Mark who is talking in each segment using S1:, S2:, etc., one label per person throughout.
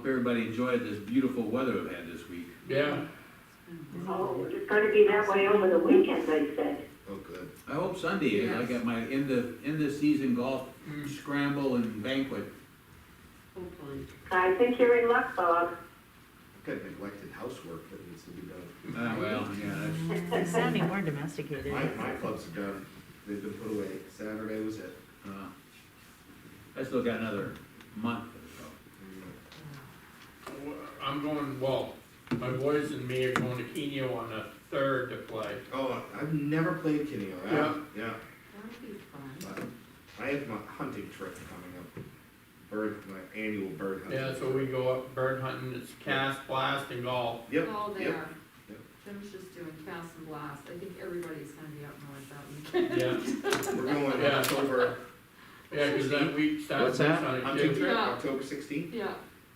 S1: Hope everybody enjoyed this beautiful weather we've had this week.
S2: Yeah.
S3: Oh, it's gonna be that way over the weekend, they said.
S4: Oh, good.
S1: I hope Sunday is. I got my end of season golf scramble and banquet.
S5: Hopefully.
S3: I think you're in luck, Bob.
S4: I've got neglected housework that needs to be done.
S1: Well, yeah,
S6: It's sounding more domesticated.
S4: My clubs are done. They've been put away. Saturday was it.
S1: I still got another month or so.
S2: I'm going, well, my boys and me are going to Keno on the 3rd to play.
S4: Oh, I've never played Kineo.
S2: Yeah.
S4: Yeah.
S5: That'll be fun.
S4: But I have my hunting trip coming up. My annual bird hunting.
S2: Yeah, so we go up bird hunting, it's cast, blast, and golf.
S4: Yep.
S5: Oh, they
S4: yep.
S5: are.
S4: Yep.
S5: Jim's just doing cast and blast. I think everybody's gonna be up north that weekend.
S2: Yeah,
S4: We're going
S2: Yeah.
S4: October
S2: yeah, cause that week starts
S7: What's that?
S2: on a
S4: hunting
S2: kid
S4: trip,
S2: trip.
S5: Yeah.
S4: October 16th.
S5: Yeah.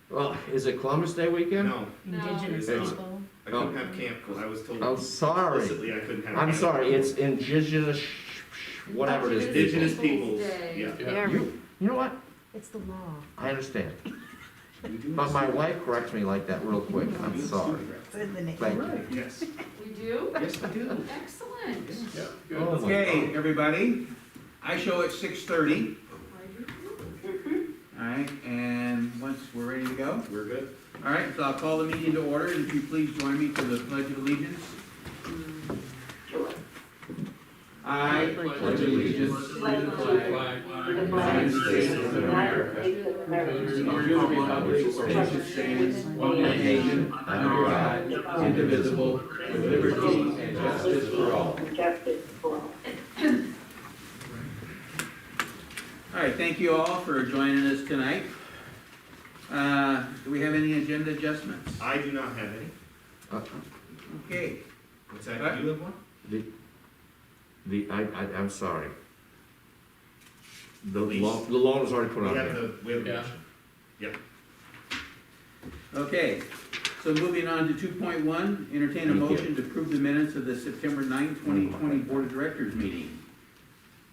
S7: Well, is it Columbus Day weekend?
S4: No,
S6: Indigenous
S4: No.
S6: people.
S4: I couldn't have camp because I was told
S7: I'm sorry.
S4: explicitly I couldn't have
S7: I'm
S4: camp.
S7: sorry, it's indigenous, whatever it is.
S4: Indigenous
S5: Peoples'
S4: peoples.
S5: Day.
S4: Yeah.
S2: Yeah.
S6: There,
S7: You know what?
S6: it's the law.
S7: I understand.
S4: We do
S7: But my
S4: this.
S7: wife corrects me like that real quick. I'm
S4: We do
S7: sorry.
S6: It's in the name.
S7: Thank you.
S4: Right, yes.
S5: We do?
S4: Yes, we do.
S5: Excellent.
S2: Yeah, good.
S7: Oh, my
S1: Okay,
S7: God.
S1: everybody, I show at 6:30,
S5: I do too.
S1: all right, and once we're ready to go,
S4: We're good.
S1: all right, so I'll call the meeting to order, and if you please join me for the Pledge of Allegiance.
S3: Sure.
S1: I pledge allegiance to the flag
S2: Flag.
S3: To the
S1: of the
S3: flag
S1: United States of America,
S3: States of
S1: and
S3: America.
S1: to the republic for which it stands, one nation, under God, indivisible, with liberty and justice for all.
S3: Justice for all.
S1: All right, thank you all for joining us tonight. Do we have any agenda adjustments?
S4: I do not have any.
S1: Okay,
S4: What's that? Do you have one?
S7: I'm sorry. The
S4: Please.
S7: loan is already put
S4: We
S7: on
S4: have
S7: there.
S4: the
S2: Yeah.
S4: motion.
S1: okay, so moving on to 2.1, entertain a
S7: Thank you.
S1: motion to approve the minutes of the September 9th, 2020 Board of Directors meeting.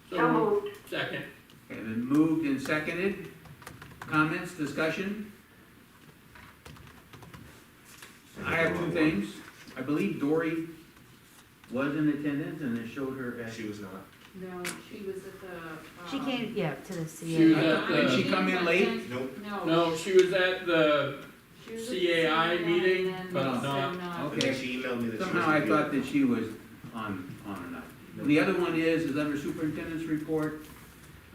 S3: So moved.
S2: Second.
S1: Okay, been moved and seconded. Comments, discussion? I have two things. I believe Dory was in attendance and it showed her at.
S4: She was not.
S5: No, she was at the.
S6: She came, yeah, to the
S2: She was
S6: CA.
S2: at
S1: Did she
S2: the,
S1: come in late?
S4: Nope.
S5: No.
S2: no, she was at the,
S5: She was at the
S2: CAI meeting,
S5: and then
S2: but
S5: said
S2: not-
S5: not.
S1: Okay.
S4: And she emailed me that she was.
S1: Somehow I thought that she was on and off. And the other one is under superintendent's report,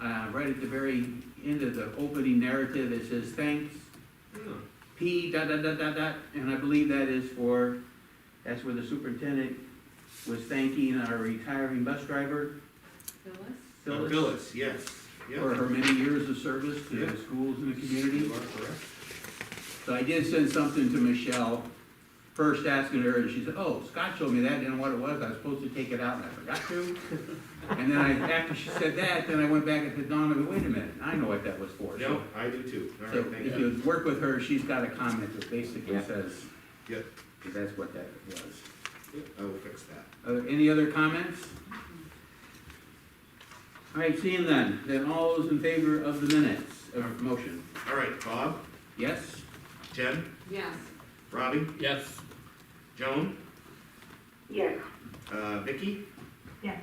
S1: right at the very end of the opening narrative, it says, thanks,
S4: Hmm.
S1: P, dot, dot, dot, dot, dot, and I believe that is for, that's where the superintendent was thanking our retiring bus driver,
S5: Phyllis?
S4: Phyllis, yes. Yeah.
S1: for her many years of service to
S4: Yeah.
S1: the schools and the community.
S4: You are correct.
S1: So I did send something to Michelle, first asking her, and she said, oh, Scott showed me that, didn't know what it was, I was supposed to take it out, and I forgot to. And then after she said that, then I went back and said, Donna, wait a minute, I know what that was for. So-
S4: No, I do too. All
S1: So
S4: right, thank
S1: if
S4: you.
S1: you work with her, she's got a comment that basically
S7: Yeah.
S1: says,
S4: Yep.
S1: that that's what that was.
S4: Yep, I will fix that.
S1: Any other comments? All right, seeing none, then all those in favor of the minutes, of motion,
S4: All right, Bob,
S1: yes?
S4: Jen,
S5: Yes.
S4: Robbie,
S2: yes,
S4: Joan,
S3: Yes.
S4: Vicky,
S3: Yes.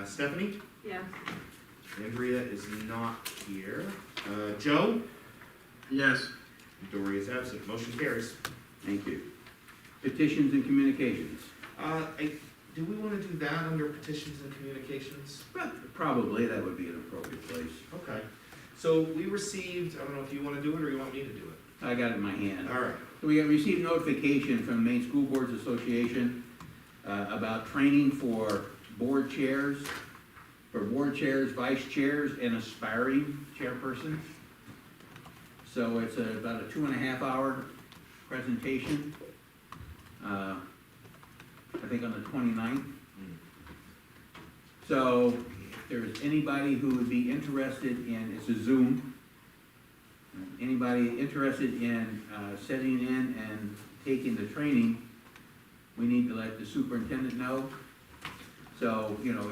S4: Stephanie,
S5: Yes.
S4: Andrea is not here. Joe,
S8: Yes.
S4: Dory is absent. Motion carries.
S1: Thank you. Petitions and communications,
S4: Do we want to do that under petitions and communications?
S1: well, probably that would be an appropriate place.
S4: Okay. So we received, I don't know if you want to do it or you want me to do it.
S1: I got it in my hand.
S4: All right.
S1: So we have received notification from the Maine School Boards Association about training for board chairs, vice chairs, and aspiring chairpersons. So it's about a 2.5-hour presentation, I think on the 29th. So if there's anybody who would be interested in, it's a Zoom, anybody interested in sitting in and taking the training, we need to let the superintendent know. So, you know,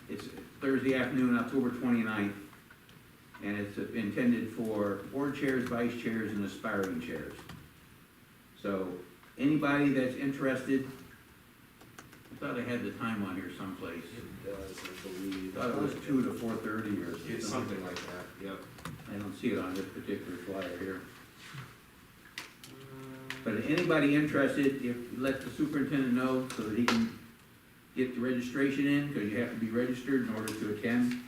S1: it's Thursday afternoon, October 29th. And it's intended for board chairs, vice chairs, and aspiring chairs. So, anybody that's interested, I thought I had the time on here someplace.
S4: It does, I believe.
S1: I thought it was 2 to 4:30 or
S4: It's something like that, yep.
S1: I don't see it on this particular flyer here. But anybody interested, if, let the superintendent know so that he can get the registration in, because you have to be registered in order to attend.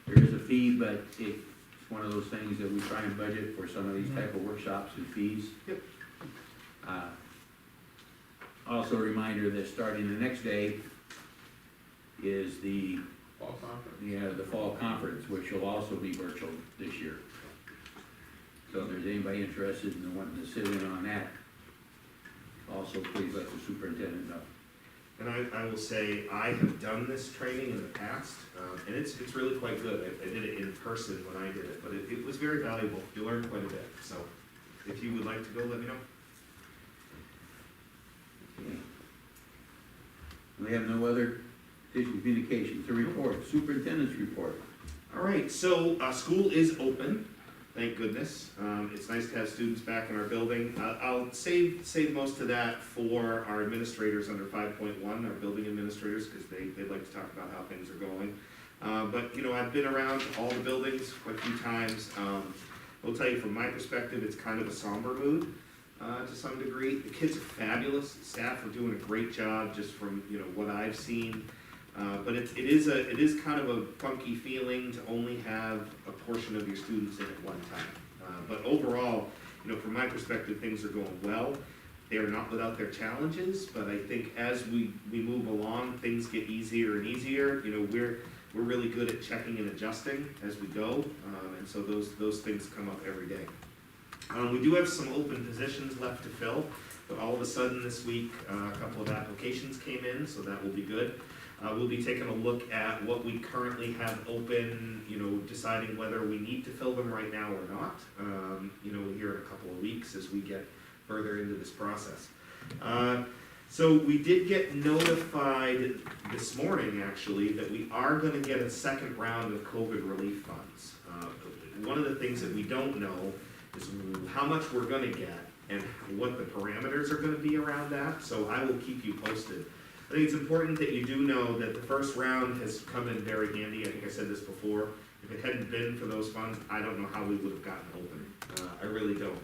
S1: There is a fee, but it's one of those things that we try and budget for some of these type of workshops and fees.
S4: Yep.
S1: Also a reminder that starting the next day is the,
S2: Fall conference.
S1: the fall conference, which will also be virtual this year. So if there's anybody interested in wanting to sit in on that, also please let the superintendent know.
S4: And I will say, I have done this training in the past, and it's really quite good. I did it in person when I did it, but it was very valuable. You learn quite a bit, so if you would like to go, let me know.
S1: Okay. We have no other Petitions and Communications to report, superintendent's report.
S4: All right, so, school is open, thank goodness. It's nice to have students back in our building. I'll save most of that for our administrators under 5.1, our building administrators, because they'd like to talk about how things are going. But, I've been around all the buildings quite a few times. I'll tell you, from my perspective, it's kind of a somber mood, to some degree. The kids are fabulous, staff are doing a great job, just from, what I've seen. But it is kind of a funky feeling to only have a portion of your students in at one time. But overall, from my perspective, things are going well. They are not without their challenges, but I think as we move along, things get easier and easier. We're really good at checking and adjusting as we go, and so those things come up every day. We do have some open positions left to fill, but all of a sudden this week, a couple of applications came in, so that will be good. We'll be taking a look at what we currently have open, deciding whether we need to fill them right now or not, here in a couple of weeks as we get further into this process. So we did get notified this morning, actually, that we are gonna get a second round of COVID relief funds. One of the things that we don't know is how much we're gonna get and what the parameters are gonna be around that, so I will keep you posted. I think it's important that you do know that the first round has come in very handy. I think I said this before. If it hadn't been for those funds, I don't know how we would have gotten open. I really don't.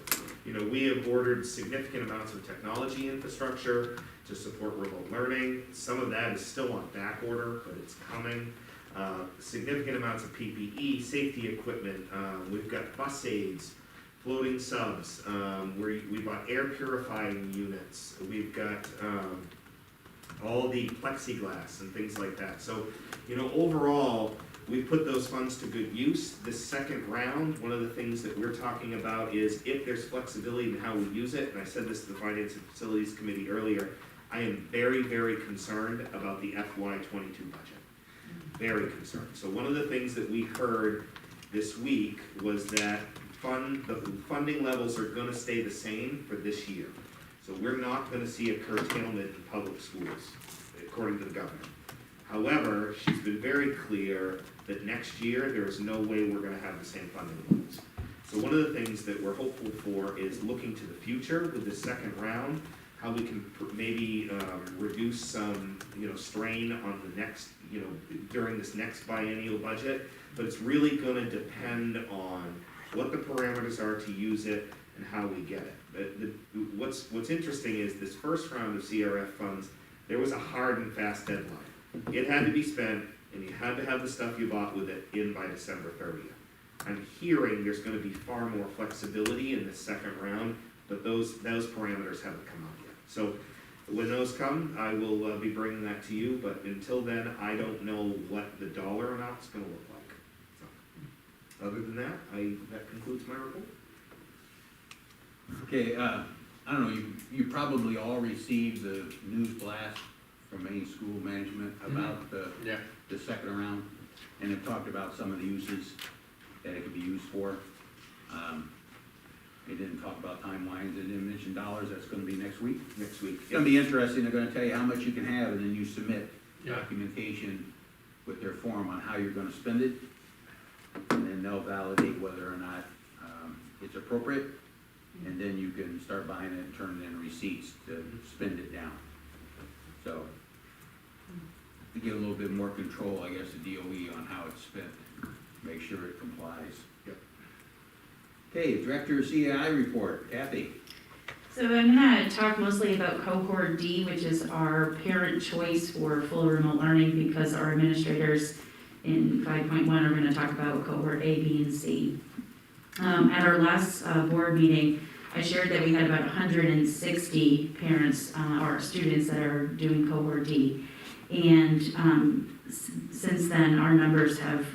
S4: We have ordered significant amounts of technology infrastructure to support remote learning. Some of that is still on back order, but it's coming. Significant amounts of PPE, safety equipment. We've got bus aids, floating subs. We bought air purifying units. We've got all the plexiglass and things like that. So, overall, we put those funds to good use. This second round, one of the things that we're talking about is if there's flexibility in how we use it, and I said this to the Finance and Facilities Committee earlier, I am very, very concerned about the FY22 budget. Very concerned. So one of the things that we heard this week was that the funding levels are gonna stay the same for this year. So we're not gonna see a curtailment in public schools, according to the governor. However, she's been very clear that next year, there is no way we're gonna have the same funding levels. So one of the things that we're hopeful for is looking to the future with the second round, how we can maybe reduce some, strain on the next, during this next biennial budget. But it's really gonna depend on what the parameters are to use it and how we get it. What's interesting is this first round of CRF funds, there was a hard and fast deadline. It had to be spent, and you had to have the stuff you bought with it in by December 30th. I'm hearing there's gonna be far more flexibility in this second round, but those parameters haven't come out yet. So when those come, I will be bringing that to you, but until then, I don't know what the dollar amount's gonna look like. So, other than that, that concludes my report.
S1: Okay, I don't know, you probably all received the news blast from Maine School Management about
S2: Yeah.
S1: the second round, and it talked about some of the uses that it could be used for. It didn't talk about timelines, it didn't mention dollars, that's gonna be next week.
S4: Next week.
S1: It's gonna be interesting, they're gonna tell you how much you can have, and then you submit
S2: Yeah.
S1: documentation with their form on how you're gonna spend it. and then they'll validate whether or not, it's appropriate, and then you can start buying it and turn in receipts to spend it down. So, to get a little bit more control, I guess, the DOE on how it's spent, make sure it complies.
S4: Yep.
S1: Okay, Director of CAI report, Kathy.
S8: So I'm gonna talk mostly about cohort D, which is our parent choice for full remote learning, because our administrators in 5.1 are gonna talk about cohort A, B, and C. At our last board meeting, I shared that we had about 160 parents or students that are doing cohort D. And since then, our numbers have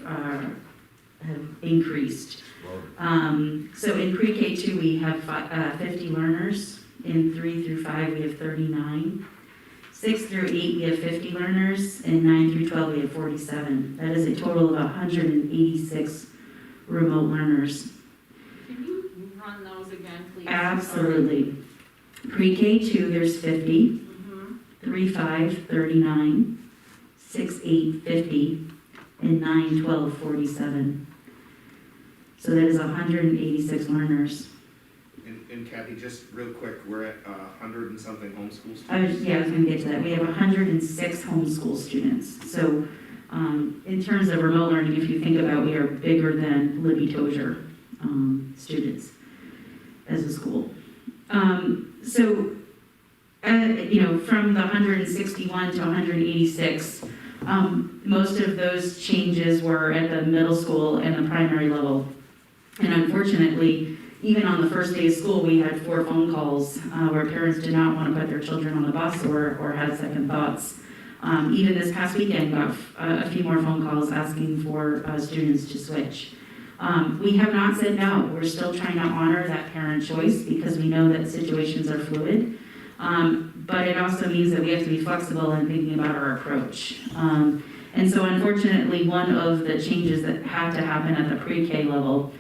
S8: increased. So in pre-K2, we have 50 learners. In 3 through 5, we have 39. 6 through 8, we have 50 learners. And 9 through 12, we have 47. That is a total of 186 remote learners.
S5: Can you run those again, please?
S8: Absolutely. Pre-K2, there's 50.
S5: Mm-hmm.
S8: 3, 5, 39. 6, 8, 50. And 9, 12, 47. So that is 186 learners.
S4: And Kathy, just real quick, we're at 100 and something homeschool students?
S8: I was gonna get to that. We have 106 homeschool students. So, in terms of remote learning, if you think about, we are bigger than Libby Tozier, students as a school. From the 161 to 186, most of those changes were at the middle school and the primary level. And unfortunately, even on the first day of school, we had 4 phone calls where parents did not want to put their children on the bus or had second thoughts. Even this past weekend, got a few more phone calls asking for students to switch. We have not said no. We're still trying to honor that parent choice because we know that situations are fluid. But it also means that we have to be flexible in thinking about our approach. And so unfortunately, one of the changes that had to happen at the pre-K level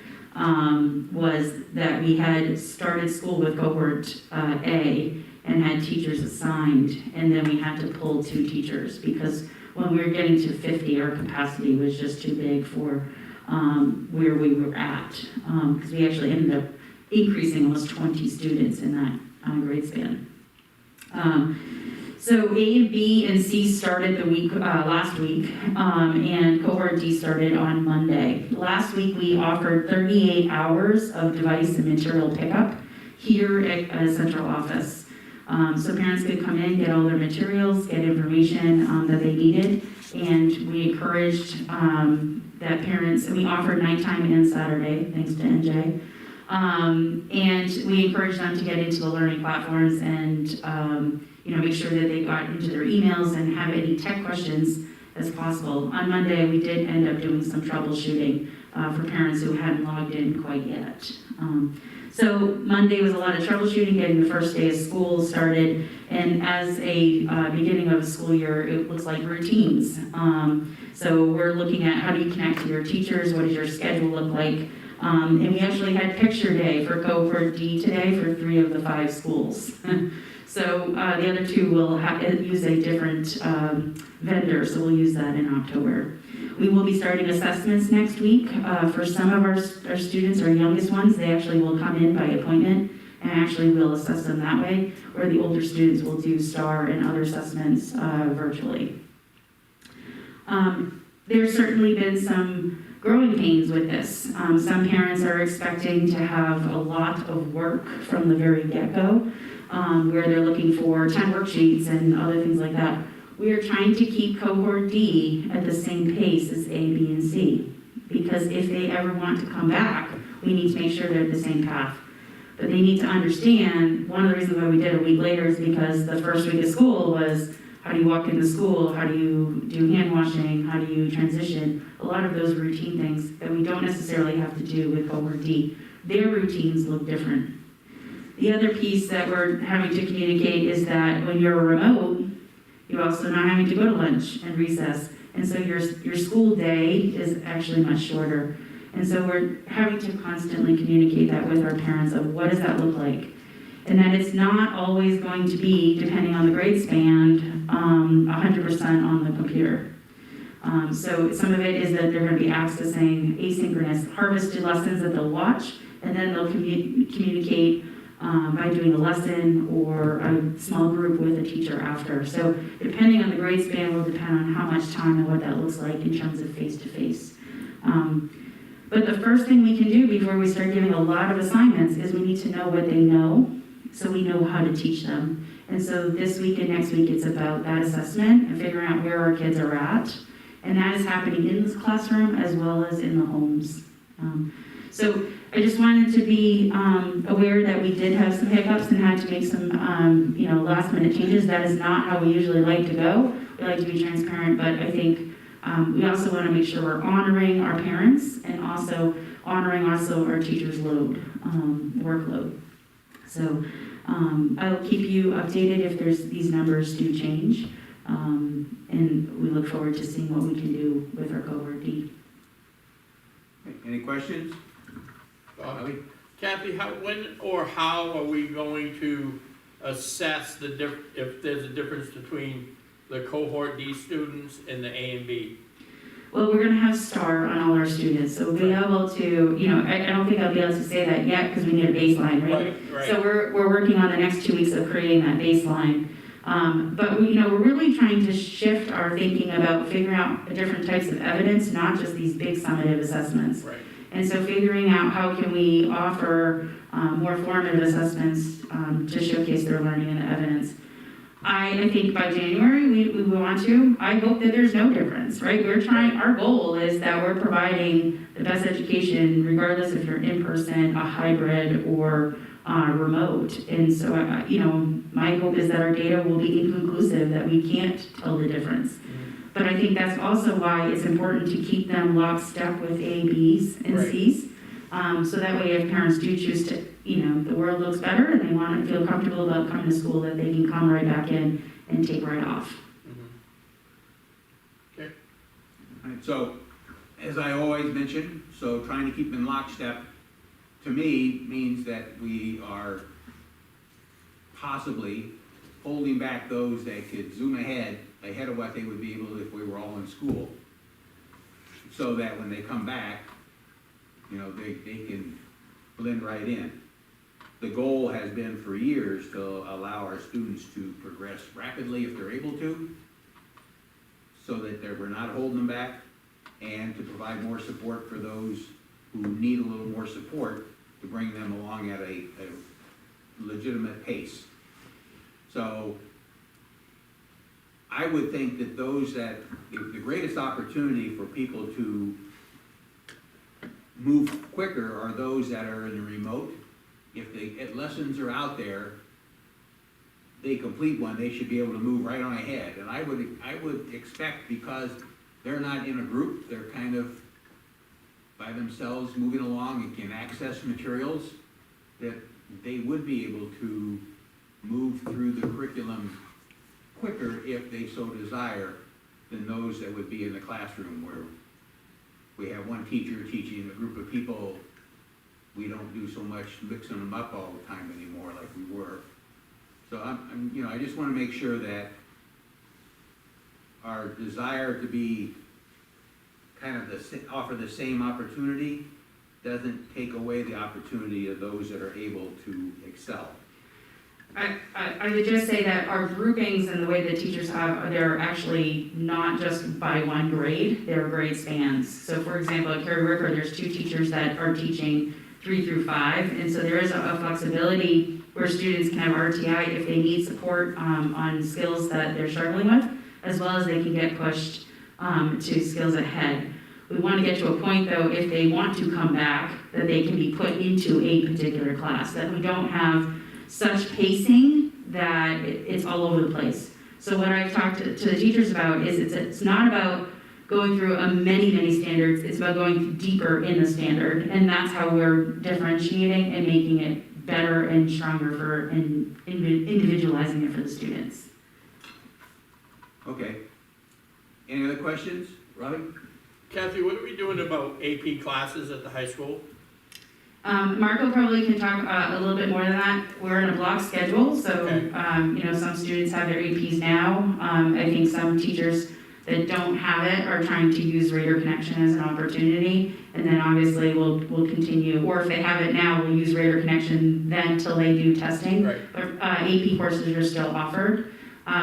S8: was that we had started school with cohort A and had teachers assigned, and then we had to pull 2 teachers because when we were getting to 50, our capacity was just too big for where we were at, because we actually ended up increasing almost 20 students in that grade span. So A and B and C started the week last week, and cohort D started on Monday. Last week we offered 38 hours of device and material pickup here at Central Office. So parents could come in, get all their materials, get information that they needed, and we encouraged that parents, and we offered nighttime and Saturday, thanks to NJ. And we encouraged them to get into the learning platforms and make sure that they got into their emails and have any tech questions as possible. On Monday, we did end up doing some troubleshooting for parents who hadn't logged in quite yet. So Monday was a lot of troubleshooting, getting the first day of school started, and as a beginning of a school year, it looks like routines. So we're looking at how do you connect to your teachers, what does your schedule look like, and we actually had picture day for cohort D today for 3 of the 5 schools. So the other 2 will use a different vendor, so we'll use that in October. We will be starting assessments next week. For some of our students, our youngest ones, they actually will come in by appointment and actually we'll assess them that way, where the older students will do STAR and other assessments virtually. There's certainly been some growing pains with this. Some parents are expecting to have a lot of work from the very get-go, where they're looking for 10 worksheets and other things like that. We are trying to keep cohort D at the same pace as A, B, and C, because if they ever want to come back, we need to make sure they're at the same path. But they need to understand, one of the reasons why we did a week later is because the first week of school was, how do you walk into school, how do you do hand washing, how do you transition, a lot of those routine things that we don't necessarily have to do with cohort D. Their routines look different. The other piece that we're having to communicate is that when you're remote, you're also not having to go to lunch and recess. And so your school day is actually much shorter. And so we're having to constantly communicate that with our parents of what does that look like. And that it's not always going to be, depending on the grade span, 100% on the computer. So some of it is that they're gonna be accessing asynchronous harvested lessons that they'll watch, and then they'll communicate by doing a lesson or a small group with a teacher after. So depending on the grade span will depend on how much time and what that looks like in terms of face-to-face. But the first thing we can do before we start giving a lot of assignments is we need to know what they know, so we know how to teach them. And so this week and next week, it's about that assessment and figuring out where our kids are at. And that is happening in this classroom as well as in the homes. So I just wanted to be aware that we did have some hiccups and had to make some, last minute changes. That is not how we usually like to go. We like to be transparent, but I think we also want to make sure we're honoring our parents and also honoring our teachers' workload. So I'll keep you updated if these numbers do change. And we look forward to seeing what we can do with our cohort D.
S1: Any questions?
S2: Kathy, when or how are we going to assess if there's a difference between the cohort D students and the A and B?
S8: Well, we're gonna have STAR on all our students, so we'll be able to, I don't think I'll be able to say that yet, because we need a baseline, right?
S2: Right.
S8: So we're working on the next 2 weeks of creating that baseline. But we're really trying to shift our thinking about figuring out different types of evidence, not just these big summative assessments.
S2: Right.
S8: And so figuring out how can we offer more formative assessments to showcase their learning and the evidence. I think by January, we want to. I hope that there's no difference, right? Our goal is that we're providing the best education, regardless if you're in person, a hybrid, or remote. And so, my hope is that our data will be inconclusive, that we can't tell the difference. But I think that's also why it's important to keep them lockstep with A, Bs, and
S2: Right.
S8: Cs. So that way, if parents do choose to, the world looks better and they want to feel comfortable about coming to school, that they can come right back in and take right off.
S1: All right, so, as I always mention, so trying to keep in lockstep, to me, means that we are possibly holding back those that could zoom ahead of what they would be able to if we were all in school. So that when they come back, they can blend right in. The goal has been for years to allow our students to progress rapidly if they're able to, so that we're not holding them back, and to provide more support for those who need a little more support to bring them along at a legitimate pace. So I would think that the greatest opportunity for people to move quicker are those that are in the remote. If lessons are out there, they complete one, they should be able to move right on ahead. And I would expect, because they're not in a group, they're kind of by themselves moving along and can access materials, that they would be able to move through the curriculum quicker if they so desire than those that would be in the classroom where we have one teacher teaching a group of people. We don't do so much mixing them up all the time anymore like we were. So I just want to make sure that our desire to be kind of offer the same opportunity doesn't take away the opportunity of those that are able to excel.
S8: I would just say that our groupings and the way that teachers have, they're actually not just by one grade, they're grade spans. So for example, at Carey Ricker, there's 2 teachers that are teaching 3 through 5, and so there is a flexibility where students can have RTI if they need support on skills that they're struggling with, as well as they can get pushed to skills ahead. We want to get to a point, though, if they want to come back, that they can be put into a particular class, that we don't have such pacing that it's all over the place. So what I've talked to the teachers about is it's not about going through many standards, it's about going deeper in the standard, and that's how we're differentiating and making it better and stronger and individualizing it for the students.
S1: Okay. Any other questions? Robin?
S2: Kathy, what are we doing about AP classes at the high school?
S8: Marco probably can talk a little bit more than that. We're in a block schedule, so
S2: Okay.
S8: some students have their APs now. I think some teachers that don't have it are trying to use Radar Connection as an opportunity. And then obviously we'll continue, or if they have it now, we'll use Radar Connection then till they do testing.
S2: Right.
S8: But AP courses are still offered.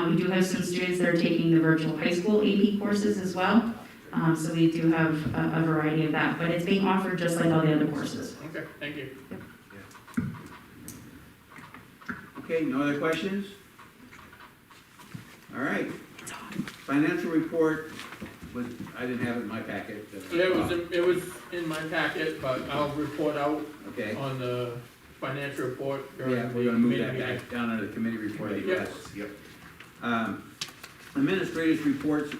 S8: We do have some students that are taking the virtual high school AP courses as well. So we do have a variety of that, but it's being offered just like all the other courses.
S2: Okay, thank you.
S1: Okay, no other questions? All right. Financial report was, I didn't have it in my packet.
S2: It was in my packet, but I'll report out
S1: Okay,
S2: on the financial report during
S1: yeah,
S2: the
S1: we're gonna move
S2: committee
S1: that
S2: meeting.
S1: back down under the committee report, I
S2: Yeah.
S1: guess.
S4: Yep.
S1: Administrators reports,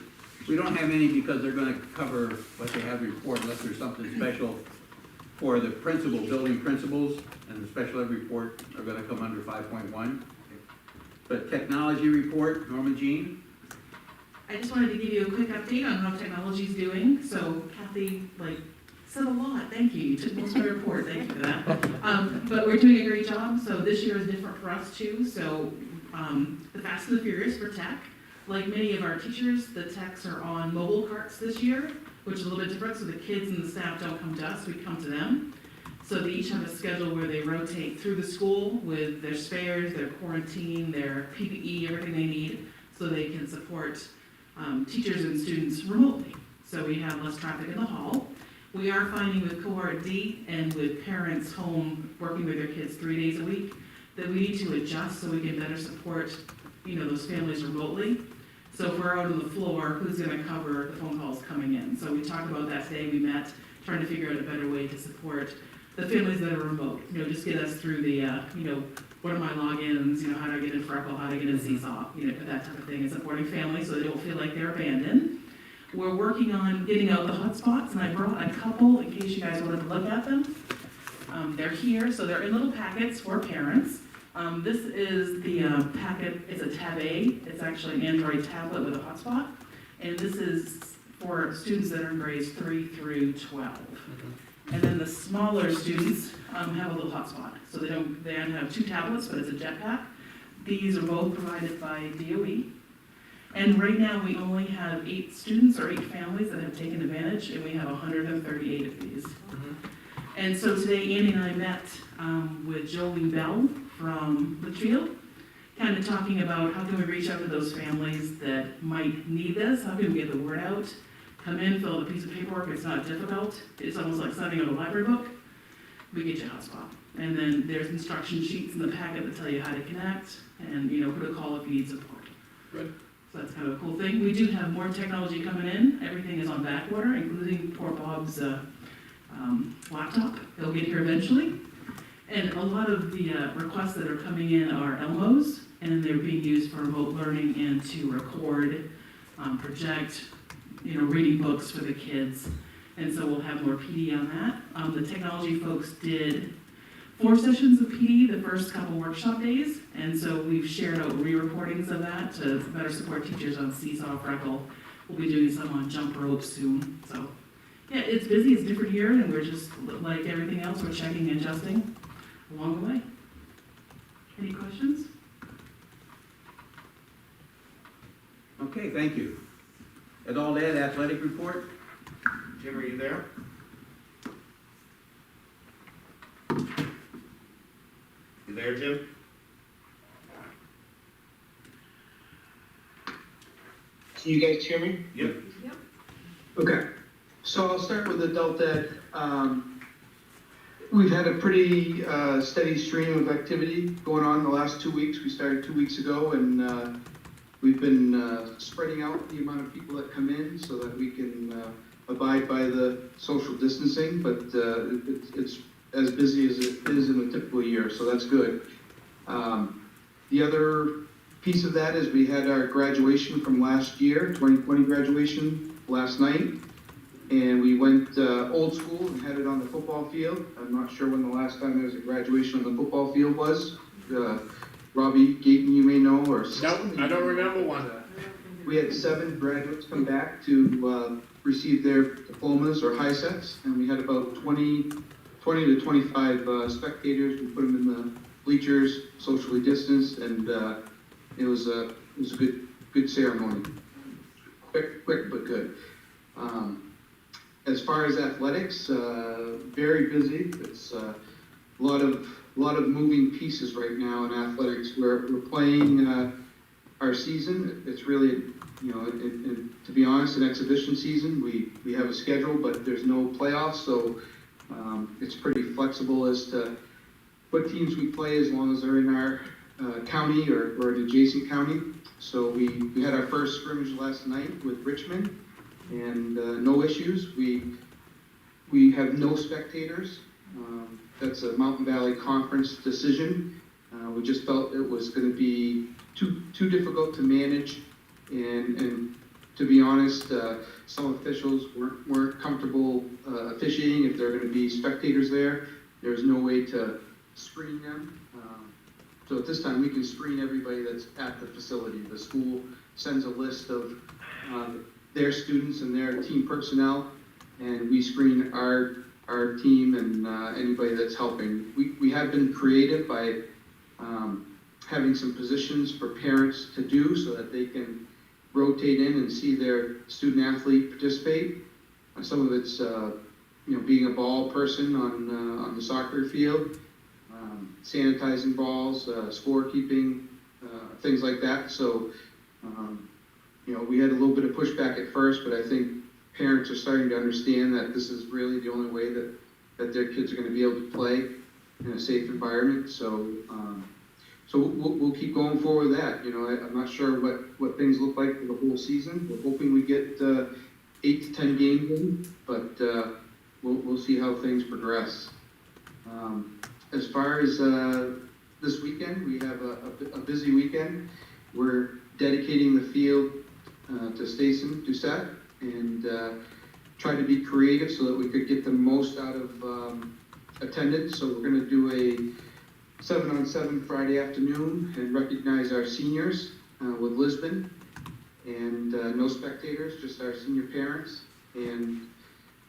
S1: we don't have any because they're gonna cover what they have to report unless there's something special for the principal, building principals, and the special ed report are gonna come under 5.1. But technology report, Norma Jean?
S9: I just wanted to give you a quick update on how technology's doing. So Kathy, said a lot. Thank you. You took most of my report. Thank you for that. But we're doing a great job. So this year is different for us too. So the Fast and the Furious for tech. Like many of our teachers, the techs are on mobile carts this year, which is a little bit different. So the kids and the staff don't come to us, we come to them. So they each have a schedule where they rotate through the school with their spares, their quarantine, their PPE, everything they need, so they can support teachers and students remotely. So we have less traffic in the hall. We are finding with cohort D and with parents home working with their kids 3 days a week, that we need to adjust so we can better support, those families remotely. So if we're out on the floor, who's gonna cover the phone calls coming in? So we talked about that today, we met, trying to figure out a better way to support the families that are remote. Just get us through the, what are my logins, how do I get in Freckle, how do I get in Seesaw, that type of thing, and supporting families so they don't feel like they're abandoned. We're working on getting out the hotspots, and I brought a couple in case you guys wanted to look at them. They're here, so they're in little packets for parents. This is the packet, it's a tab A, it's actually an Android tablet with a hotspot, and this is for students that are in grades 3 through 12. And then the smaller students have a little hotspot, so they don't have 2 tablets, but it's a jetpack. These are both provided by DOE. And right now, we only have 8 students or 8 families that have taken advantage, and we have 138 of these. And so today, Andy and I met with Jolie Bell from Litchfield, kind of talking about how can we reach out to those families that might need this, how can we get the word out. Come in, fill out a piece of paperwork, it's not difficult, it's almost like sending out a library book, we get you a hotspot. And then there's instruction sheets in the packet that tell you how to connect, and who to call if you need support.
S2: Good.
S9: So that's kind of a cool thing. We do have more technology coming in, everything is on back order, including poor Bob's laptop, he'll get here eventually. And a lot of the requests that are coming in are Elmos, and they're being used for remote learning and to record, project, reading books for the kids, and so we'll have more PD on that. The technology folks did 4 sessions of PD the first couple workshop days, and so we've shared out re-recordings of that to better support teachers on Seesaw, Freckle. We'll be doing some on jump rope soon, so. Yeah, it's busy, it's different here, and we're just, like everything else, we're checking and adjusting along the way. Any questions?
S1: Okay, thank you. At all that athletic report?
S4: Jim, are you there? You there, Jim?
S10: Can you guys hear me?
S4: Yep.
S10: Okay, so I'll start with adult ed. We've had a pretty steady stream of activity going on the last 2 weeks. We started 2 weeks ago, and we've been spreading out the amount of people that come in so that we can abide by the social distancing, but it's as busy as it is in a typical year, so that's good. The other piece of that is we had our graduation from last year, 2020 graduation last night, and we went old school and had it on the football field. I'm not sure when the last time there was a graduation on the football field was. Robbie Gayton, you may know, or...
S2: Nope, I don't remember one.
S10: We had 7 graduates come back to receive their diplomas or high sets, and we had about 20 to 25 spectators. We put them in the bleachers, socially distanced, and it was a good ceremony. quick but good. As far as athletics, very busy. It's a lot of moving pieces right now in athletics. We're playing our season. It's really, to be honest, an exhibition season. We have a schedule, but there's no playoffs, so it's pretty flexible as to what teams we play as long as they're in our county or an adjacent county. So we had our first scrimmage last night with Richmond, and no issues. We have no spectators. That's a Mountain Valley Conference decision. We just felt it was going to be too difficult to manage, and to be honest, some officials weren't comfortable officiating if there are going to be spectators there. There's no way to screen them. So at this time, we can screen everybody that's at the facility. The school sends a list of their students and their team personnel, and we screen our team and anybody that's helping. We have been creative by having some positions for parents to do so that they can rotate in and see their student athlete participate. Some of it's being a ball person on the soccer field, sanitizing balls, scorekeeping, things like that. So we had a little bit of pushback at first, but I think parents are starting to understand that this is really the only way that their kids are going to be able to play in a safe environment. So we'll keep going forward with that. I'm not sure what things look like for the whole season. We're hoping we get 8 to 10 games in, but we'll see how things progress. As far as this weekend, we have a busy weekend. We're dedicating the field to Stacey Doucette and try to be creative so that we could get the most out of attendance. So we're going to do a 7-on-7 Friday afternoon and recognize our seniors with Lisbon, and no spectators, just our senior parents. And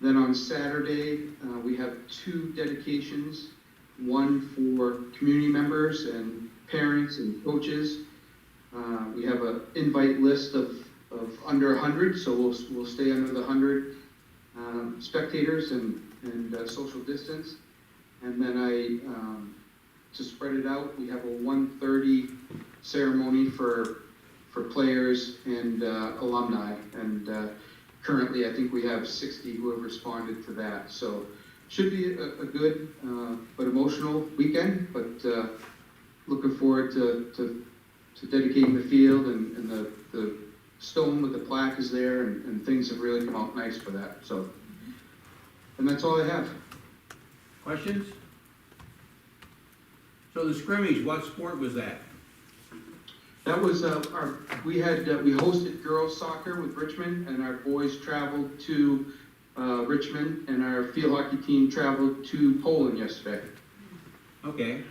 S10: then on Saturday, we have 2 dedications, one for community members and parents and coaches. We have an invite list of under 100, so we'll stay under the 100 spectators and social distance. And then to spread it out, we have a 1:30 ceremony for players and alumni. And currently, I think we have 60 who have responded to that. So should be a good but emotional weekend, but looking forward to dedicating the field, and the stone with the plaque is there, and things have really come out nice for that. So, and that's all I have.
S1: Questions? So the scrimmage, what sport was that?
S10: That was we hosted girls soccer with Richmond, and our boys traveled to Richmond, and our field hockey team traveled to Poland yesterday.
S1: Okay.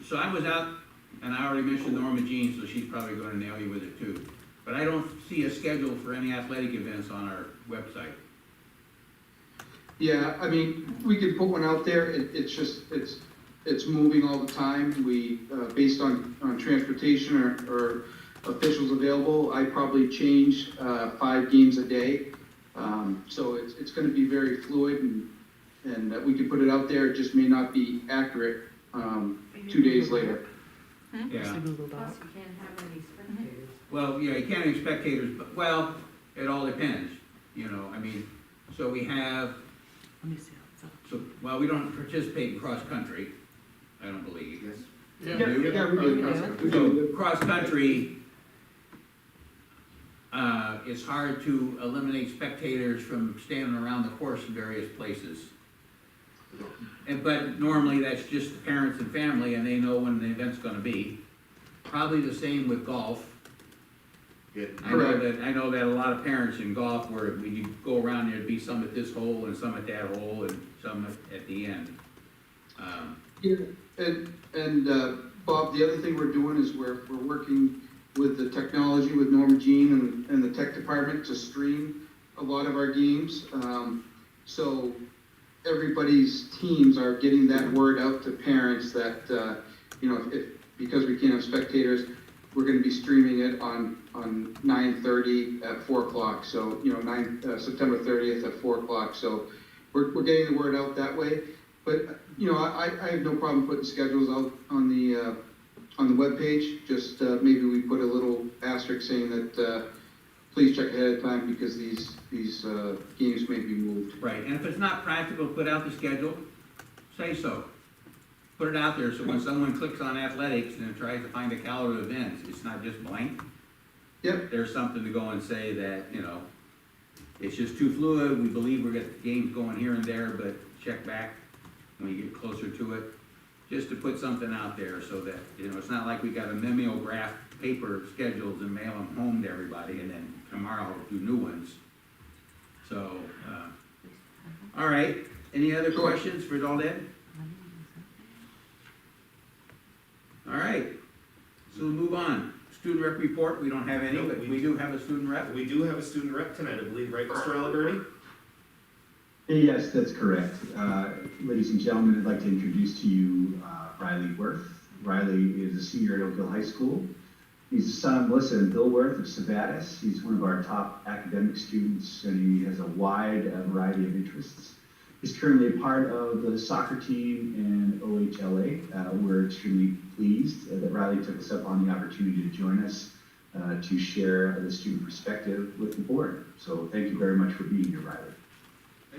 S1: So I was out, and I already mentioned Norma Jean, so she's probably going to nail you with it too. But I don't see a schedule for any athletic events on our website.
S10: Yeah, I mean, we could put one out there. It's moving all the time. We, based on transportation or officials available, I probably change 5 games a day. So it's going to be very fluid, and we can put it out there. It just may not be accurate 2 days later.
S1: Yeah.
S6: Just a Google Doc.
S5: Plus, you can't have any spectators.
S1: Well, yeah, you can't have spectators, but, well, it all depends, I mean, so we have,
S6: Let me see how it's up.
S1: well, we don't participate in cross-country, I don't believe.
S4: Yes.
S2: Yeah.
S10: We do.
S1: So, cross-country, it's hard to eliminate spectators from standing around the course in various places. But normally, that's just the parents and family, and they know when the event's gonna be. Probably the same with golf.
S4: Yeah.
S1: I know that a lot of parents in golf, where when you go around, there'd be some at this hole, and some at that hole, and some at the end.
S10: Yeah, and Bob, the other thing we're doing is we're working with the technology with Norma Jean and the tech department to stream a lot of our games. So everybody's teams are getting that word out to parents that, if because we can't have spectators, we're gonna be streaming it on 9:30 at 4 o'clock, so, September 30th at 4 o'clock, so we're getting the word out that way. But, I have no problem putting schedules out on the webpage, just maybe we put a little asterisk saying that, please check ahead of time because these games may be moved.
S1: Right, and if it's not practical, to put out the schedule, say so. Put it out there, so when someone clicks on athletics and tries to find a calendar of events, it's not just blank.
S10: Yep.
S1: There's something to go and say that, it's just too fluid, we believe we're getting games going here and there, but check back when you get closer to it. Just to put something out there so that, it's not like we got a mimeograph paper schedules and mail them home to everybody, and then tomorrow do new ones. So, all right, any other
S10: Sure.
S1: questions for Dalton? All right, so we'll move on. Student rep report, we don't have any,
S4: No,
S1: but we do have a student rep.
S4: We do have a student rep tonight, I believe, right, Mr. Aliberti?
S11: Yes, that's correct. Ladies and gentlemen, I'd like to introduce to you Riley Worth. Riley is a senior at Oak Hill High School. He's the son of Melissa and Bill Worth of Sabattis. He's one of our top academic students, and he has a wide variety of interests. He's currently a part of the soccer team in OHLA. We're extremely pleased that Riley took us up on the opportunity to join us to share the student perspective with the board. So thank you very much for being here, Riley.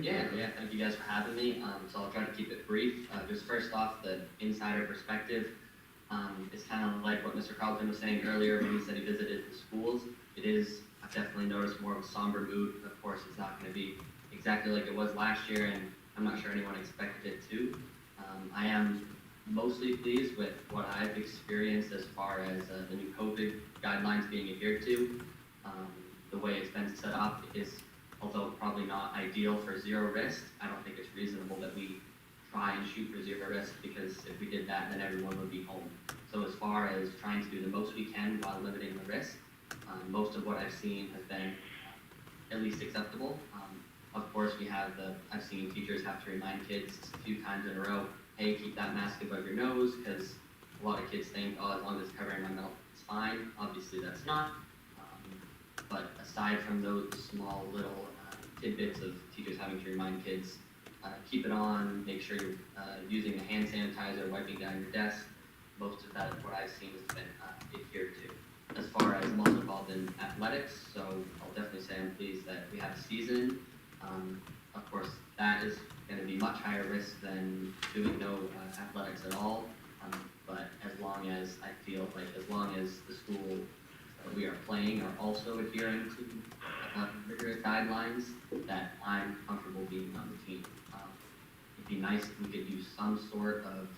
S12: Yeah, thank you guys for having me. So I'll try to keep it brief. Just first off, the insider perspective. It's kind of like what Mr. Carlton was saying earlier when he said he visited the schools. I've definitely noticed more of a somber mood. Of course, it's not going to be exactly like it was last year, and I'm not sure anyone expected it to. I am mostly pleased with what I've experienced as far as the new COVID guidelines being adhered to. The way it's been set up is, although probably not ideal for zero risk, I don't think it's reasonable that we try and shoot for zero risk, because if we did that, then everyone would be home. So as far as trying to do the most we can while limiting the risk, most of what I've seen has been at least acceptable. Of course, I've seen teachers have to remind kids a few times in a row, hey, keep that mask above your nose, because a lot of kids think, oh, as long as it's covering my mouth, it's fine. Obviously, that's not. But aside from those small little tidbits of teachers having to remind kids, keep it on, make sure you're using the hand sanitizer, wiping down your desk. Most of that, what I've seen, has been adhered to. As far as I'm also involved in athletics, so I'll definitely say I'm pleased that we have a season. Of course, that is going to be much higher risk than doing no athletics at all. But as long as the school we are playing are also adhering to rigorous guidelines, that I'm comfortable being on the team. It'd be nice if we could do some sort of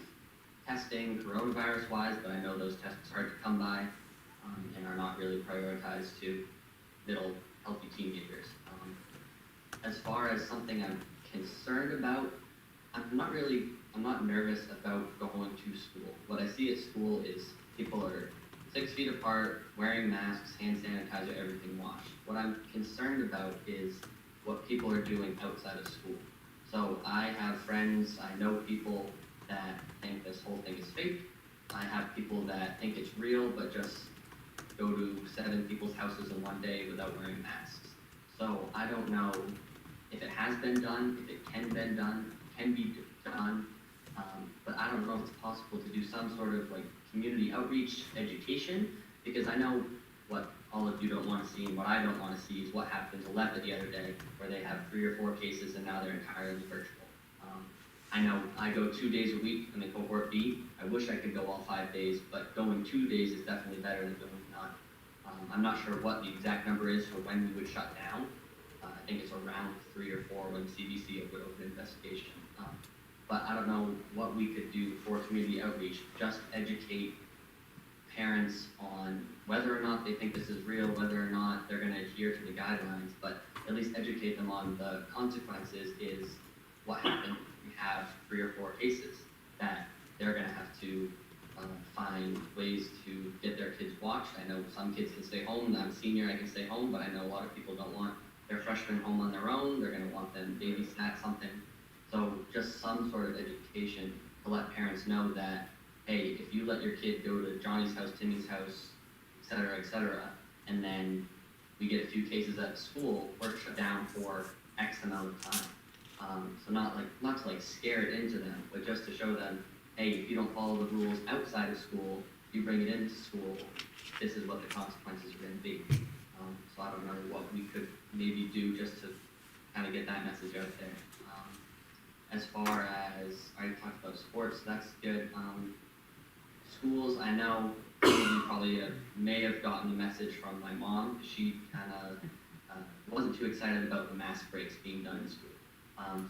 S12: testing coronavirus-wise, but I know those tests are hard to come by and are not really prioritized to middle healthy teenagers. As far as something I'm concerned about, I'm not nervous about going to school. What I see at school is people are 6 feet apart, wearing masks, hand sanitizer, everything washed. What I'm concerned about is what people are doing outside of school. So I have friends, I know people that think this whole thing is fake. I have people that think it's real, but just go to 7 people's houses in one day without wearing masks. So I don't know if it has been done, if it can be done, but I don't know if it's possible to do some sort of community outreach education, because I know what all of you don't want to see and what I don't want to see is what happened to Lepa the other day, where they have 3 or 4 cases and now they're entirely virtual. I know I go 2 days a week in the cohort B. I wish I could go all 5 days, but going 2 days is definitely better than going none. I'm not sure what the exact number is for when we would shut down. I think it's around 3 or 4 when CDC would open investigation. But I don't know what we could do for community outreach, just educate parents on whether or not they think this is real, whether or not they're going to adhere to the guidelines, but at least educate them on the consequences is what happened. We have 3 or 4 cases that they're going to have to find ways to get their kids watched. I know some kids can stay home. I'm a senior, I can stay home, but I know a lot of people don't want their freshmen home on their own. They're going to want them babysat something. So just some sort of education to let parents know that, hey, if you let your kid go to Johnny's house, Timmy's house, et cetera. And then we get a few cases at school, work shut down for X amount of time. So not to like scare it into them, but just to show them, hey, if you don't follow the rules outside of school, you bring it into school, this is what the consequences are gonna be. So I don't know what we could maybe do just to kind of get that message out there. As far as, I talked about sports, that's good. Schools, I know you probably may have gotten the message from my mom. She kind of wasn't too excited about the mask breaks being done in school.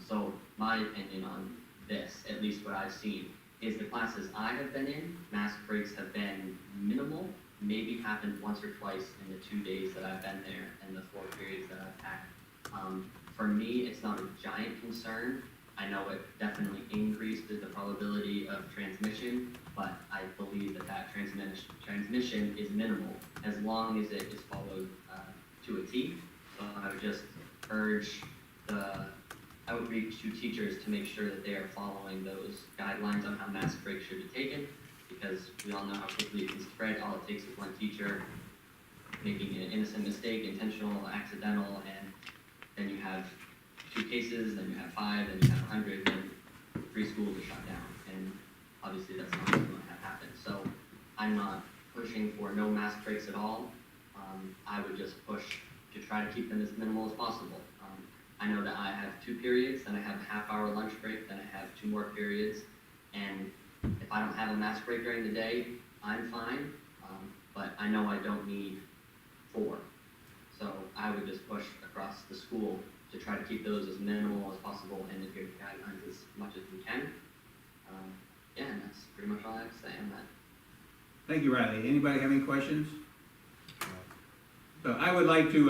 S12: So my opinion on this, at least what I've seen, is the classes I have been in, mask breaks have been minimal, maybe happened once or twice in the 2 days that I've been there and the 4 periods that I've had. For me, it's not a giant concern. I know it definitely increases the probability of transmission, but I believe that transmission is minimal as long as it is followed to a T. So I would just urge the outreach to teachers to make sure that they are following those guidelines on how mask breaks should be taken, because we all know how quickly it can spread. All it takes is one teacher making an innocent mistake, intentional, accidental, and then you have 2 cases, then you have 5, then you have 100, then 3 schools are shut down. And obviously that's not what's going to have happened. So I'm not pushing for no mask breaks at all. I would just push to try to keep them as minimal as possible. I know that I have 2 periods, then I have a half-hour lunch break, then I have 2 more periods. And if I don't have a mask break during the day, I'm fine. But I know I don't need 4. So I would just push across the school to try to keep those as minimal as possible and adhere to guidelines as much as we can. Yeah, and that's pretty much all I have to say on that.
S1: Thank you, Riley. Anybody have any questions? So I would like to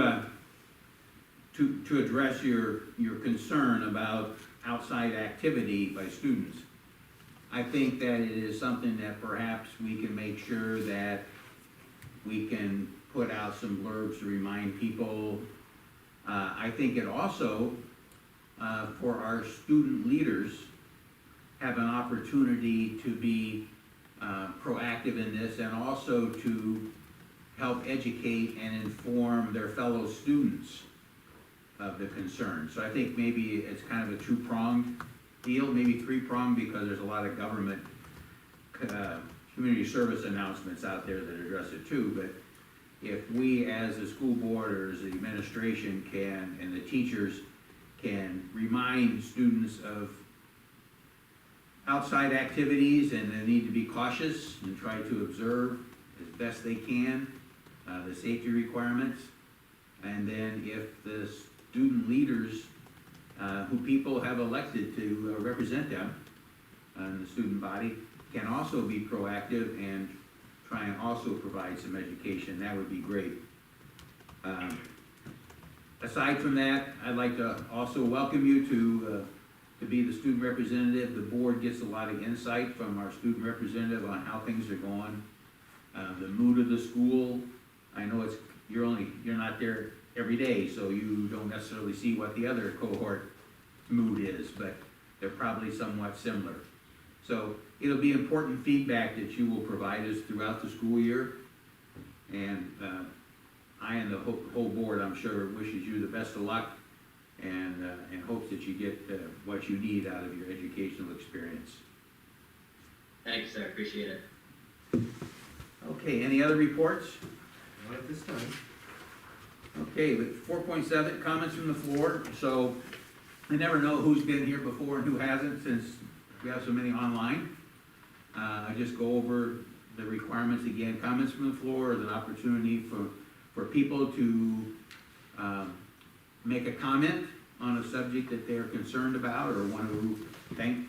S1: address your concern about outside activity by students. I think that it is something that perhaps we can make sure that we can put out some blurbs to remind people. I think it also, for our student leaders, have an opportunity to be proactive in this and also to help educate and inform their fellow students of the concern. So I think maybe it's kind of a 2-pronged deal, maybe 3-pronged, because there's a lot of government community service announcements out there that address it too. But if we as the school board or as the administration can, and the teachers can remind students of outside activities and they need to be cautious and try to observe as best they can the safety requirements. And then if the student leaders who people have elected to represent them in the student body can also be proactive and try and also provide some education, that would be great. Aside from that, I'd like to also welcome you to be the student representative. The board gets a lot of insight from our student representative on how things are going, the mood of the school. I know you're not there every day, so you don't necessarily see what the other cohort mood is, but they're probably somewhat similar. So it'll be important feedback that you will provide us throughout the school year. And I and the whole board, I'm sure, wishes you the best of luck and hopes that you get what you need out of your educational experience.
S12: Thanks, sir. Appreciate it.
S1: Okay, any other reports?
S4: Not at this time.
S1: Okay, with 4.7, comments from the floor. So I never know who's been here before and who hasn't, since we have so many online. I just go over the requirements again. Comments from the floor is an opportunity for people to make a comment on a subject that they're concerned about or want to think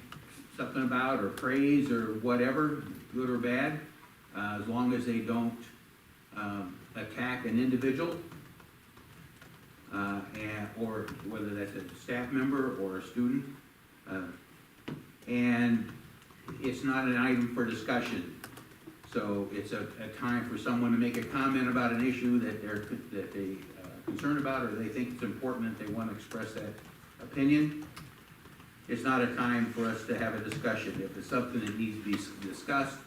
S1: something about or praise or whatever, good or bad, as long as they don't attack an individual, or whether that's a staff member or a student. And it's not an item for discussion. So it's a time for someone to make a comment about an issue that they're concerned about, or they think it's important that they want to express that opinion. It's not a time for us to have a discussion. If it's something that needs to be discussed,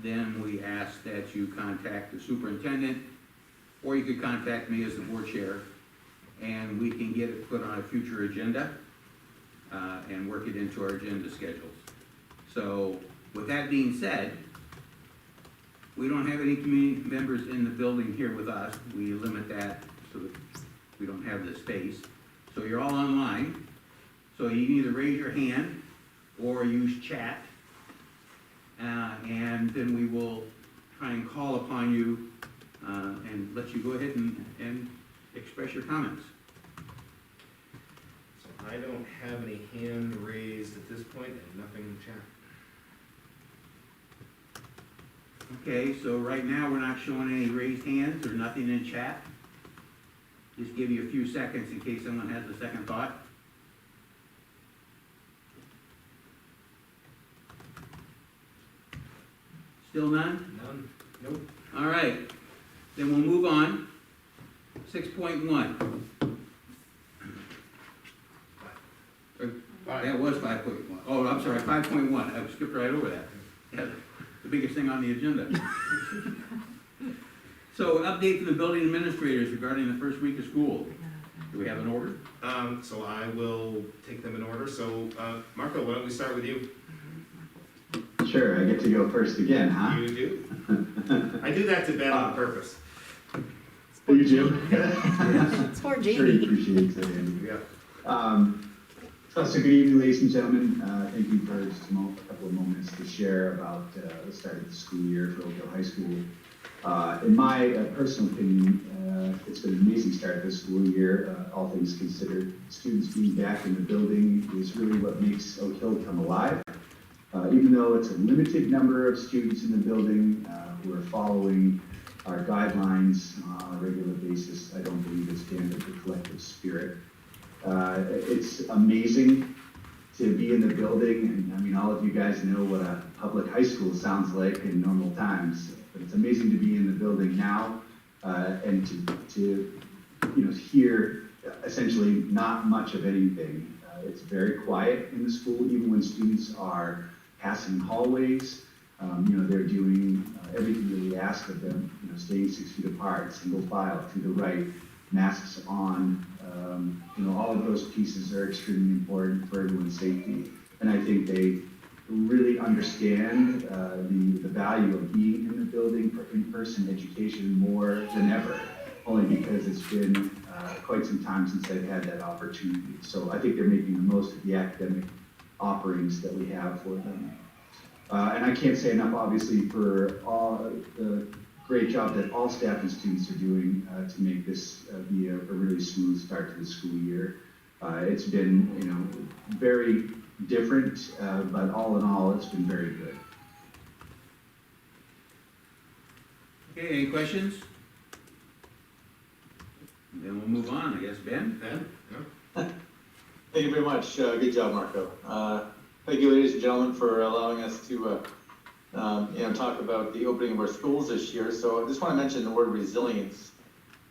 S1: then we ask that you contact the superintendent, or you could contact me as the board chair, and we can get it put on a future agenda, and work it into our agenda schedules. So, with that being said, we don't have any community members in the building here with us. We limit that so that we don't have the space. So you're all online, so you can either raise your hand or use chat, and then we will try and call upon you and let you go ahead and express your comments.
S4: So I don't have any hand raised at this point and nothing in chat.
S1: Okay, so right now, we're not showing any raised hands or nothing in chat. Just give you a few seconds in case someone has a second thought. Still none?
S4: None? Nope.
S1: All right, then we'll move on. 6.1. That was 5.1. Oh, I'm sorry, 5.1. I skipped right over that. Yeah, the biggest thing on the agenda. So, update from the building administrators regarding the first week of school. Do we have an order?
S4: So I will take them in order. So, Marco, why don't we start with you?
S11: Sure, I get to go first again, huh?
S4: You do? I do that to Ben on purpose.
S11: You do?
S6: It's for
S11: Sure,
S6: Jamie.
S11: appreciate it, Andy.
S4: Yeah.
S11: So good evening, ladies and gentlemen. Thank you for just a couple of moments to share about the start of the school year for Oakdale High School. In my personal opinion, it's been an amazing start to the school year, all things considered. Students being back in the building is really what makes Oak Hill come alive. Even though it's a limited number of students in the building, we're following our guidelines on a regular basis. I don't believe it's dampened the collective spirit. It's amazing to be in the building, and I mean, all of you guys know what a public high school sounds like in normal times, but it's amazing to be in the building now, and to hear essentially not much of anything. It's very quiet in the school, even when students are passing hallways. They're doing everything that we ask of them, staying 6 feet apart, single file, to the right, masks on. All of those pieces are extremely important for everyone's safety. And I think they really understand the value of being in the building for in-person education more than ever, only because it's been quite some time since they've had that opportunity. So I think they're making the most of the academic offerings that we have for them. And I can't say enough, obviously, for all the great job that all staff and students are doing to make this be a really smooth start to the school year. It's been, very different, but all in all, it's been very good.
S1: Okay, any questions? Then we'll move on, I guess. Ben?
S4: Ben? No?
S13: Thank you very much. Good job, Marco. Thank you, ladies and gentlemen, for allowing us to talk about the opening of our schools this year. So I just want to mention the word resilience.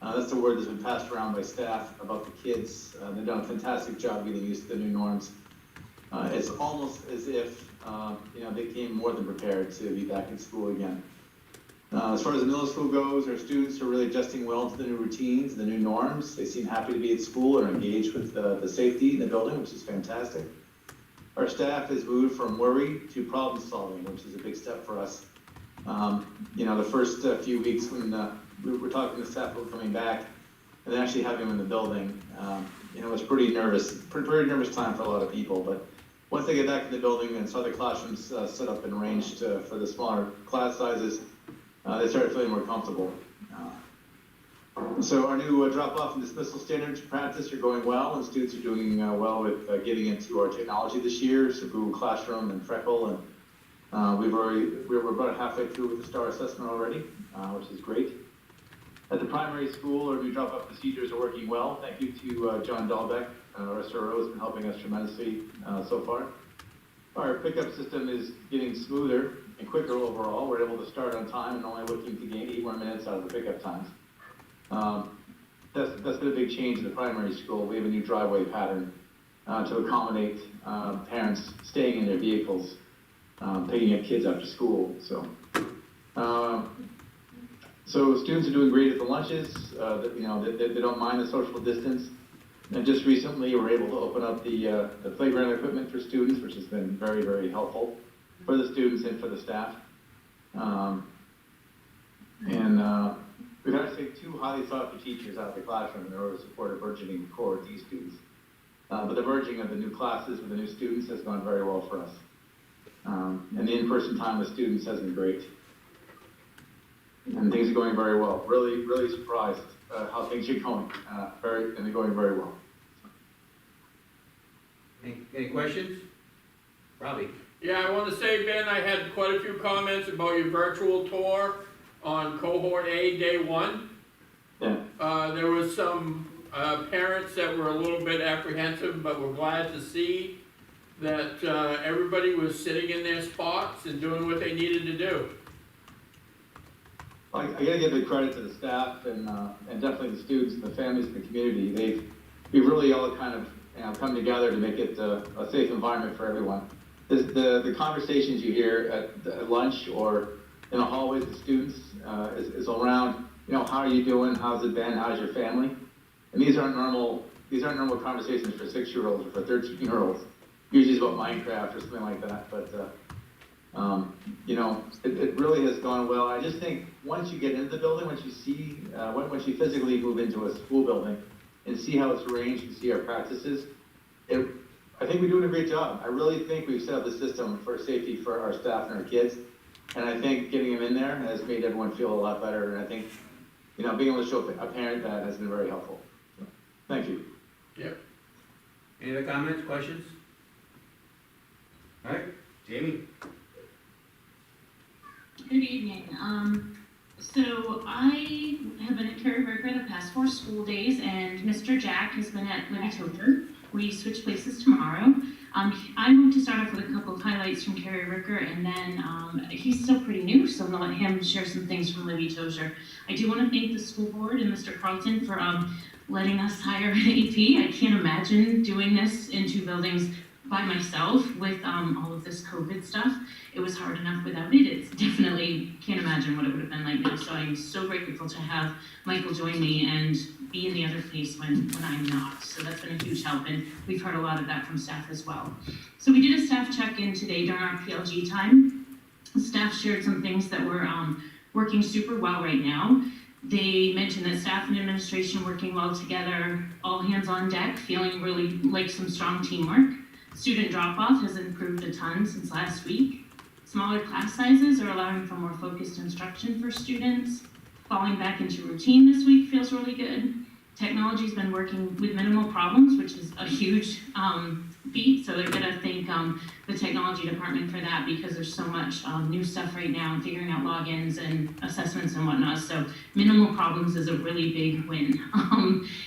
S13: That's the word that's been passed around by staff about the kids. They've done a fantastic job getting used to the new norms. It's almost as if they came more than prepared to be back in school again. As far as the middle school goes, our students are really adjusting well to the new routines, the new norms. They seem happy to be at school and engaged with the safety in the building, which is fantastic. Our staff has moved from worry to problem solving, which is a big step for us. The first few weeks when we were talking to staff about coming back and then actually having them in the building, it was pretty nervous time for a lot of people. But once they get back in the building and saw the classrooms set up and arranged for the smaller class sizes, they started feeling more comfortable. So our new drop-off and dismissal standards practice are going well, and students are doing well with getting into our technology this year, so Google Classroom and Freckle, and we're about halfway through with the STAR assessment already, which is great. At the primary school, our new drop-off procedures are working well. Thank you to John Dahlbeck, our SRO, has been helping us tremendously so far. Our pickup system is getting smoother and quicker overall. We're able to start on time and only looking to gain 8 more minutes out of the pickup times. That's been a big change in the primary school. We have a new driveway pattern to accommodate parents staying in their vehicles, picking up kids after school. So So students are doing great at the lunches, they don't mind the social distance. And just recently, we were able to open up the playground equipment for students, which has been very, very helpful for the students and for the staff. We've had to take 2 highly sought after teachers out of the classroom in order to support a burgeoning cohort of these students. But the merging of the new classes with the new students has gone very well for us. And the in-person time with students has been great. And things are going very well. Really, really surprised how things are going. And they're going very well.
S1: Any questions? Robbie?
S2: Yeah, I want to say, Ben, I had quite a few comments about your virtual tour on cohort A, day 1.
S13: Yeah.
S2: There was some parents that were a little bit apprehensive, but were glad to see that everybody was sitting in their spots and doing what they needed to do.
S13: I gotta give the credit to the staff and definitely the students and the families and the community. We've really all kind of come together to make it a safe environment for everyone. The conversations you hear at lunch or in the hallways with students is around, how are you doing? How's it been? How's your family? And these aren't normal conversations for 6-year-olds or for 13-year-olds. Usually it's about Minecraft or something like that, but it really has gone well. I just think once you get into the building, once you see, once you physically move into a school building and see how it's arranged and see our practices, I think we're doing a great job. I really think we've set up the system for safety for our staff and our kids. And I think getting them in there has made everyone feel a lot better. And I think, being able to show a parent that has been very helpful. So, thank you.
S2: Yep.
S1: Any other comments, questions? All right, Jamie?
S8: Good evening. So I have been at Carrie Ricker the past 4 school days, and Mr. Jack has been at Libby Toter. We switch places tomorrow. I'm going to start off with a couple of highlights from Carrie Ricker, and then he's still pretty new, so I'm going to let him share some things from Libby Tozer. I do want to thank the school board and Mr. Carlton for letting us hire an AP. I can't imagine doing this in 2 buildings by myself with all of this COVID stuff. It was hard enough without it. It's definitely, can't imagine what it would have been like now. So I'm so grateful to have Michael join me and be in the other place when I'm not. So that's been a huge help, and we've heard a lot of that from staff as well. So we did a staff check-in today during our PLG time. Staff shared some things that were working super well right now. They mentioned that staff and administration working well together, all hands on deck, feeling really like some strong teamwork. Student drop-off has improved a ton since last week. Smaller class sizes are allowing for more focused instruction for students. Falling back into routine this week feels really good. Technology's been working with minimal problems, which is a huge feat, so they're gonna thank the technology department for that, because there's so much new stuff right now and figuring out logins and assessments and whatnot, so minimal problems is a really big win.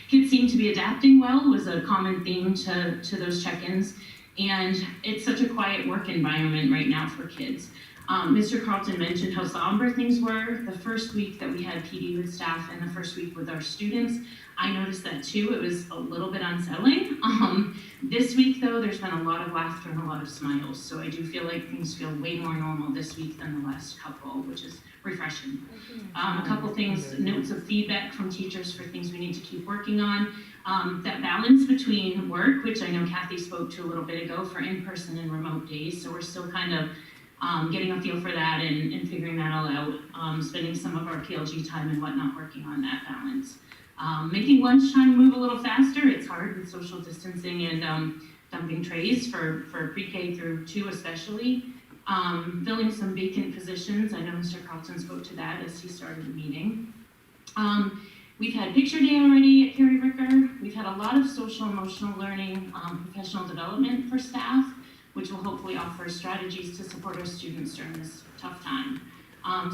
S8: Kids seem to be adapting well was a common theme to those check-ins, and it's such a quiet work environment right now for kids. Mr. Carlton mentioned how somber things were the first week that we had PD with staff and the first week with our students. I noticed that too. It was a little bit unsettling. This week though, there's been a lot of laughter and a lot of smiles. So I do feel like things feel way more normal this week than the last couple, which is refreshing. A couple things, notes of feedback from teachers for things we need to keep working on. That balance between work, which I know Kathy spoke to a little bit ago, for in-person and remote days. So we're still kind of getting a feel for that and figuring that all out, spending some of our PLG time and whatnot working on that balance. Making lunchtime move a little faster. It's hard with social distancing and dumping trays for pre-K through 2 especially. Filling some vacant positions. I know Mr. Carlton spoke to that as he started the meeting. We've had picture day already at Carrie Ricker. We've had a lot of social emotional learning, professional development for staff, which will hopefully offer strategies to support our students during this tough time.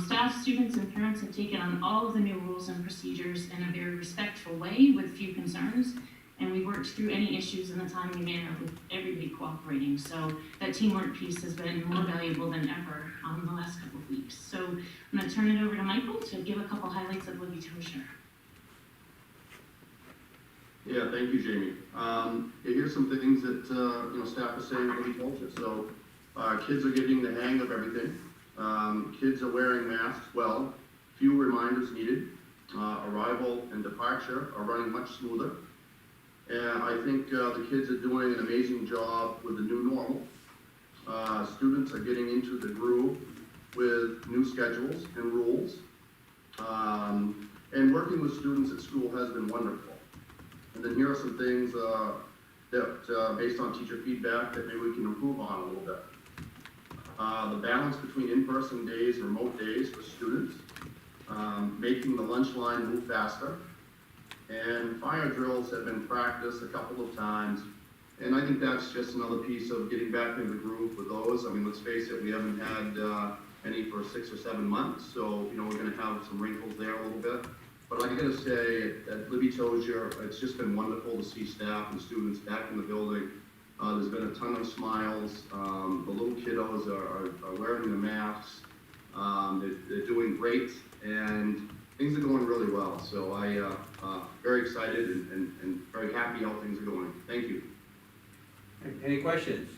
S8: Staff, students, and parents have taken on all of the new rules and procedures in a very respectful way with few concerns, and we worked through any issues in a timely manner with everybody cooperating. So that teamwork piece has been more valuable than ever the last couple of weeks. So I'm gonna turn it over to Michael to give a couple highlights of Libby Tozer.
S14: Yeah, thank you, Jamie. Here's some things that staff is saying really culture. So kids are getting the hang of everything. Kids are wearing masks well, few reminders needed. Arrival and departure are running much smoother. And I think the kids are doing an amazing job with the new normal. Students are getting into the groove with new schedules and rules. And working with students at school has been wonderful. And then here are some things that, based on teacher feedback, that maybe we can improve on a little bit. The balance between in-person days and remote days for students, making the lunch line move faster, and fire drills have been practiced a couple of times, and I think that's just another piece of getting back into the groove with those. I mean, let's face it, we haven't had any for 6 or 7 months, so you know we're going to have some wrinkles there a little bit. But I gotta say, at Libby Tozier, it's just been wonderful to see staff and students back in the building. There's been a ton of smiles. The little kiddos are wearing the masks. They're doing great, and things are going really well. So I very excited and very happy how things are going. Thank you.
S1: Any questions?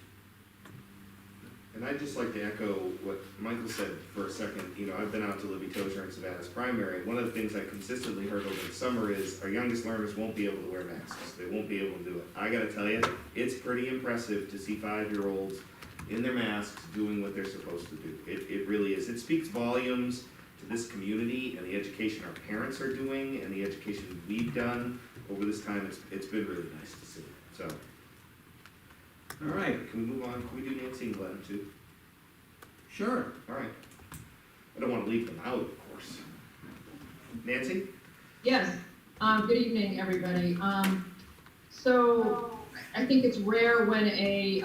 S4: And I'd just like to echo what Michael said for a second. You know, I've been out to Libby Tozier and Savannah's primary. One of the things I consistently heard over the summer is our youngest learners won't be able to wear masks. They won't be able to do it. I gotta tell you, it's pretty impressive to see 5-year-olds in their masks doing what they're supposed to do. It really is. It speaks volumes to this community and the education our parents are doing and the education we've done over this time. It's been really nice to see. So.
S1: All right.
S4: Can we move on? Can we do Nancy and Glenn too?
S1: Sure.
S4: All right. I don't want to leave them out, of course. Nancy?
S5: Yes, good evening, everybody. So I think it's rare when a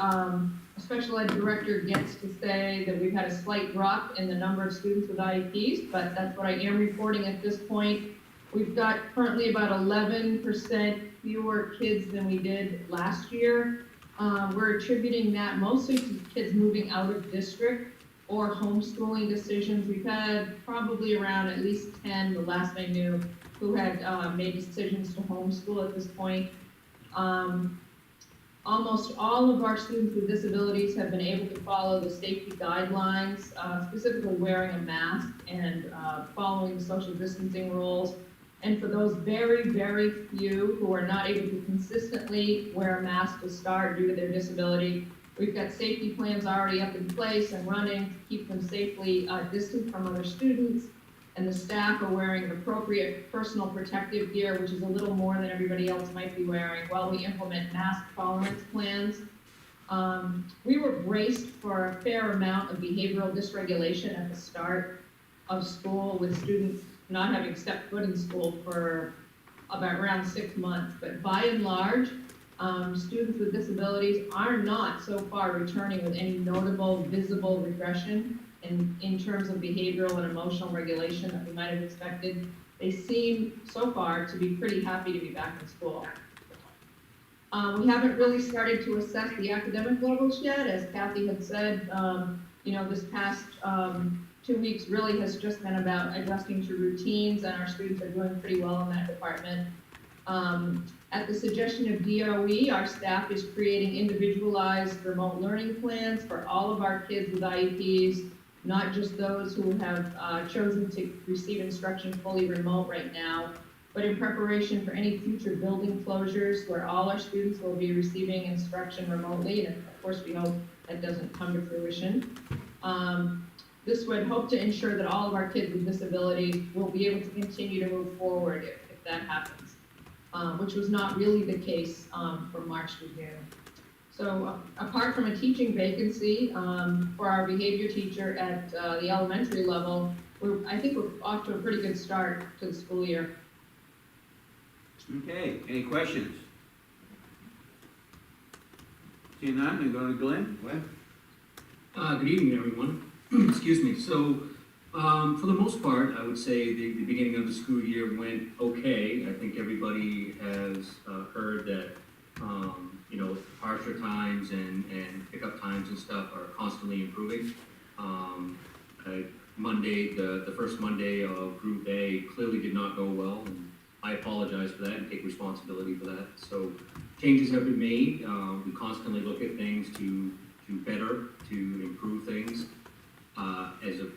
S5: special ed director gets to say that we've had a slight drop in the number of students with IEPs, but that's what I am reporting at this point. We've got currently about 11% fewer kids than we did last year. We're attributing that mostly to kids moving out of district or homeschooling decisions. We've had probably around at least 10, the last I knew, who had made decisions to homeschool at this point. Almost all of our students with disabilities have been able to follow the safety guidelines, specifically wearing a mask and following the social distancing rules. And for those very, very few who are not able to consistently wear a mask to start due to their disability, we've got safety plans already up in place and running to keep them safely distant from other students. And the staff are wearing appropriate personal protective gear, which is a little more than everybody else might be wearing, while we implement mask tolerance plans. We were braced for a fair amount of behavioral dysregulation at the start of school, with students not having stepped foot in school for about around 6 months. But by and large, students with disabilities are not so far returning with any notable visible regression in terms of behavioral and emotional regulation that we might have expected. They seem so far to be pretty happy to be back in school. We haven't really started to assess the academic levels yet. As Kathy had said, you know, this past 2 weeks really has just been about adjusting to routines, and our students are doing pretty well in that department. At the suggestion of DOE, our staff is creating individualized remote learning plans for all of our kids with IEPs, not just those who have chosen to receive instruction fully remote right now, but in preparation for any future building closures where all our students will be receiving instruction remotely, and of course we hope that doesn't come to fruition. This would hope to ensure that all of our kids with disabilities will be able to continue to move forward if that happens, which was not really the case from March to June. So apart from a teaching vacancy for our behavior teacher at the elementary level, I think we're off to a pretty good start to the school year.
S1: Okay, any questions? Seeing none, we go to Glenn.
S4: Glenn?
S15: Good evening, everyone. Excuse me. So, for the most part, I would say the beginning of the school year went okay. I think everybody has heard that, you know, harsher times and pickup times and stuff are constantly improving. Monday, the first Monday of Group A clearly did not go well, and I apologize for that and take responsibility for that. So changes have been made. We constantly look at things to better, to improve things. As of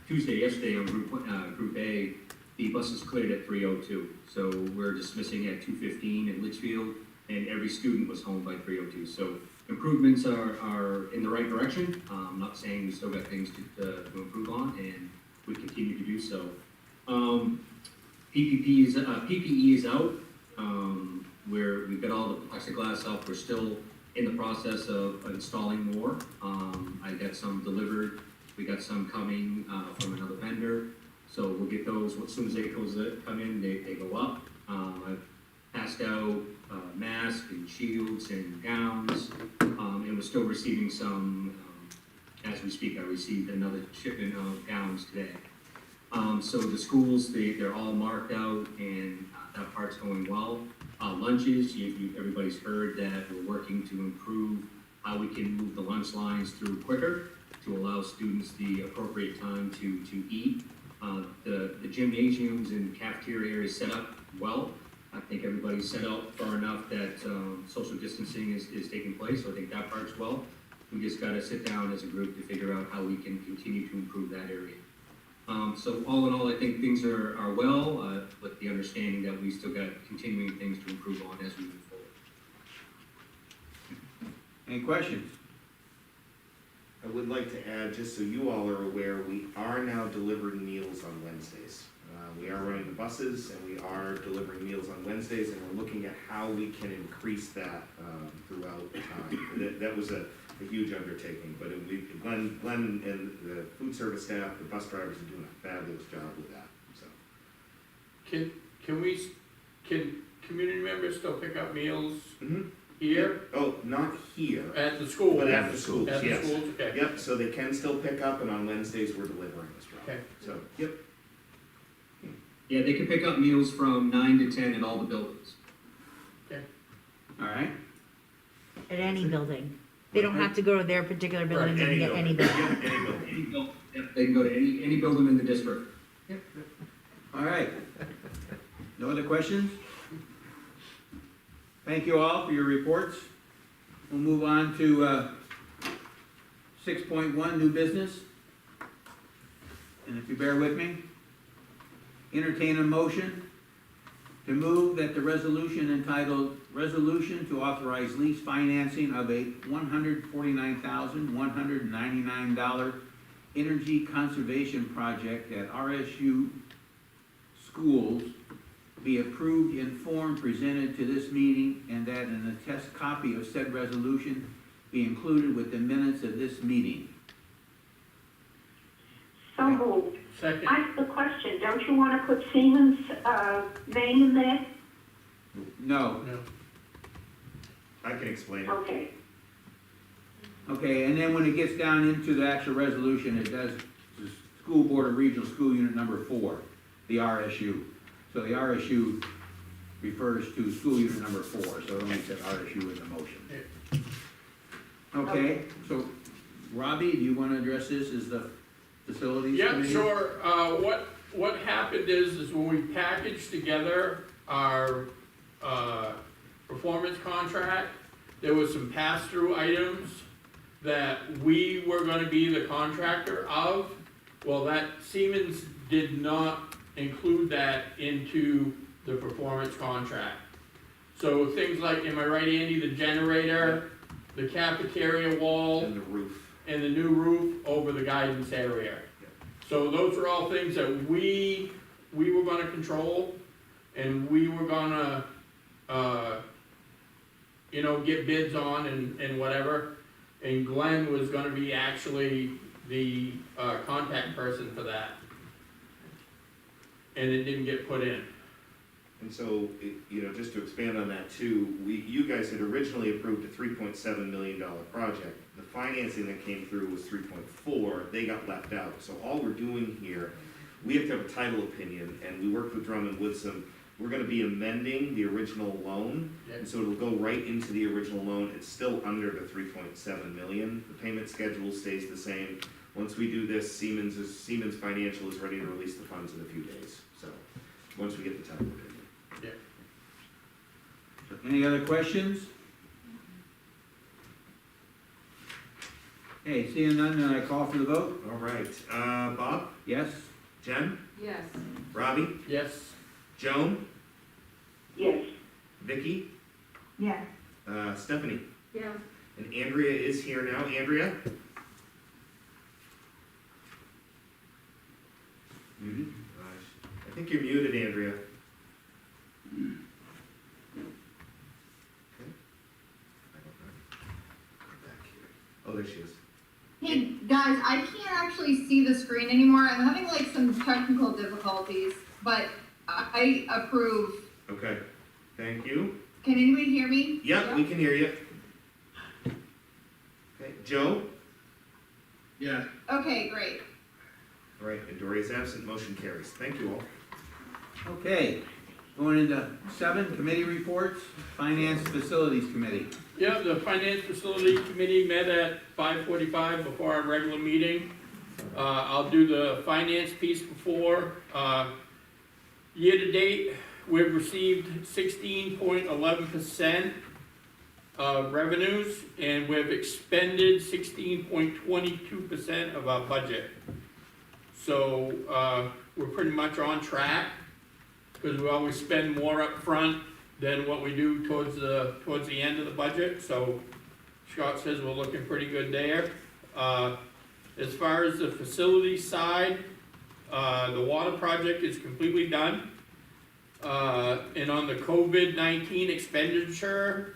S15: Tuesday, yesterday on Group A, the buses cleared at 3:02. So we're dismissing at 2:15 in Litchfield, and every student was home by 3:02. So improvements are in the right direction. I'm not saying we still got things to improve on, and we continue to do so. PPE is out. We've got all the plexiglass up. We're still in the process of installing more. I got some delivered. We got some coming from another vendor. So we'll get those, as soon as they come in, they go up. I've passed out masks and shields and gowns, and we're still receiving some, as we speak. I received another shipment of gowns today. So the schools, they're all marked out, and that part's going well. Lunches, everybody's heard that we're working to improve how we can move the lunch lines through quicker to allow students the appropriate time to eat. The gymnasiums and cafeteria areas set up well. I think everybody's set up far enough that social distancing is taking place, so I think that part's well. We just gotta sit down as a group to figure out how we can continue to improve that area. So all in all, I think things are well, with the understanding that we still got continuing things to improve on as we move forward.
S1: Any questions?
S4: I would like to add, just so you all are aware, we are now delivering meals on Wednesdays. We are running the buses, and we are delivering meals on Wednesdays, and we're looking at how we can increase that throughout time. That was a huge undertaking, but Glenn and the food service staff, the bus drivers are doing a fabulous job with that, so.
S2: Can community members still pick up meals
S4: Mhm.
S2: here?
S4: Oh, not here.
S2: At the school?
S4: But at the schools,
S2: At the
S4: yes.
S2: schools, okay.
S4: Yep, so they can still pick up, and on Wednesdays, we're delivering as well.
S2: Okay.
S4: So, yep.
S15: Yeah, they can pick up meals from 9 to 10 at all the buildings.
S1: All right?
S6: At any building. They don't have to go to their particular building, they can get any building.
S4: Yep, any building.
S15: Yep, they can go to any building in the district.
S1: All right. No other questions? Thank you all for your reports. We'll move on to 6.1, new business. And if you bear with me, entertain a motion to move that the resolution entitled Resolution to Authorize Lease Financing of a $149,199 Energy Conservation Project at RSU schools be approved in form presented to this meeting, and that an attest copy of said resolution be included with the minutes of this meeting.
S3: So moved.
S2: Second.
S3: I have a question. Don't you want to put Siemens' name in there?
S1: No.
S2: No.
S4: I can explain it.
S3: Okay.
S1: Okay, and then when it gets down into the actual resolution, it does the School Board of Regional School Unit number 4, the RSU. So the RSU refers to school unit number 4, so it only said RSU in the motion. Okay, so Robbie, do you want to address this as the facilities
S2: Yeah,
S1: committee?
S2: sure. What happened is when we packaged together our, performance contract, there was some pass-through items that we were gonna be the contractor of. Well, that Siemens did not include that into the performance contract. So things like, am I right, Andy, the generator, the cafeteria wall,
S4: And the roof.
S2: and the new roof over the guidance area. So those are all things that we were gonna control, and we were gonna, get bids on and whatever. And Glenn was gonna be actually the, contact person for that. And it didn't get put in.
S4: And so, just to expand on that too, you guys had originally approved a $3.7 million project. The financing that came through was 3.4, they got left out. So all we're doing here, we have to have a title opinion, and we worked with Drummond Woodson. We're gonna be amending the original loan, and so it'll go right into the original loan. It's still under the 3.7 million. The payment schedule stays the same. Once we do this, Siemens Financial is ready to release the funds in a few days. So, once we get the title opinion.
S1: Any other questions? Okay, seeing none, then I call for the vote.
S4: All right, Bob,
S1: Yes?
S4: Jen,
S5: Yes.
S4: Robbie,
S2: Yes.
S4: Joan,
S3: Yes.
S4: Vicky,
S5: Yes.
S4: Stephanie,
S5: Yes.
S4: and Andrea is here now. Andrea?
S1: Muted.
S4: I think you're muted, Andrea. Oh, there she is.
S16: Hey, guys, I can't actually see the screen anymore. I'm having like some technical difficulties, but I approve.
S4: Okay, thank you.
S16: Can anybody hear me?
S4: Yep, we can hear you. Okay, Joe?
S10: Yeah.
S16: Okay, great.
S4: All right, and Dory is absent, motion carries. Thank you all.
S1: Okay, going into 7, committee reports, Finance Facilities Committee.
S2: Yeah, the Finance Facility Committee met at 5:45 before our regular meeting. I'll do the finance piece before. Year-to-date, we've received 16.11% of revenues, and we've expended 16.22% of our budget. So, we're pretty much on track, because we always spend more up front than what we do towards the end of the budget, so Scott says we're looking pretty good there. As far as the facility side, the water project is completely done. And on the COVID-19 expenditure,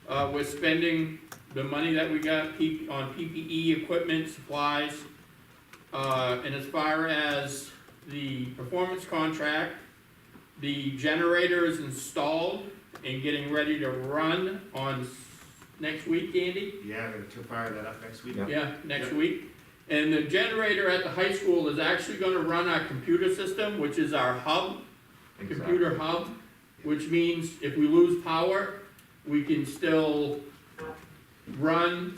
S2: we're spending the money that we got on PPE, equipment, supplies. And as far as the performance contract, the generator is installed and getting ready to run on next week, Andy?
S4: Yeah, we're gonna fire that up next week.
S2: Yeah, next week. And the generator at the high school is actually gonna run our computer system, which is our hub, computer hub, which means if we lose power, we can still run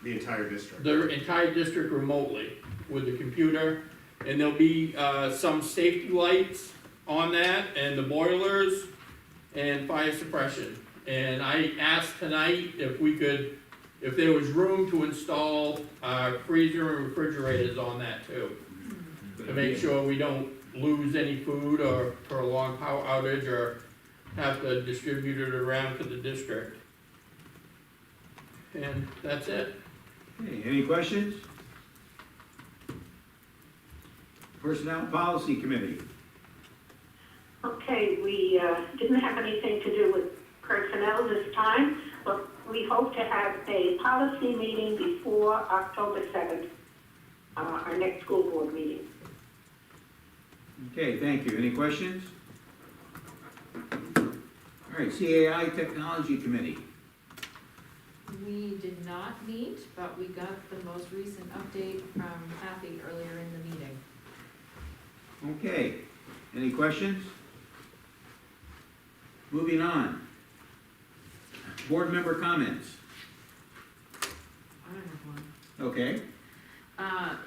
S4: The entire district.
S2: the entire district remotely with the computer. And there'll be, some safety lights on that, and the boilers, and fire suppression. And I asked tonight if there was room to install, freezer and refrigerators on that too. To make sure we don't lose any food or for a long power outage or have to distribute it around to the district. And that's it.
S1: Okay, any questions? Personnel Policy Committee.
S3: Okay, we didn't have anything to do with personnel this time, but we hope to have a policy meeting before October 7th, our next school board meeting.
S1: Okay, thank you. Any questions? All right, CAI Technology Committee.
S17: We did not meet, but we got the most recent update from Kathy earlier in the meeting.
S1: Okay, any questions? Moving on. Board member comments.
S17: I have one.
S1: Okay,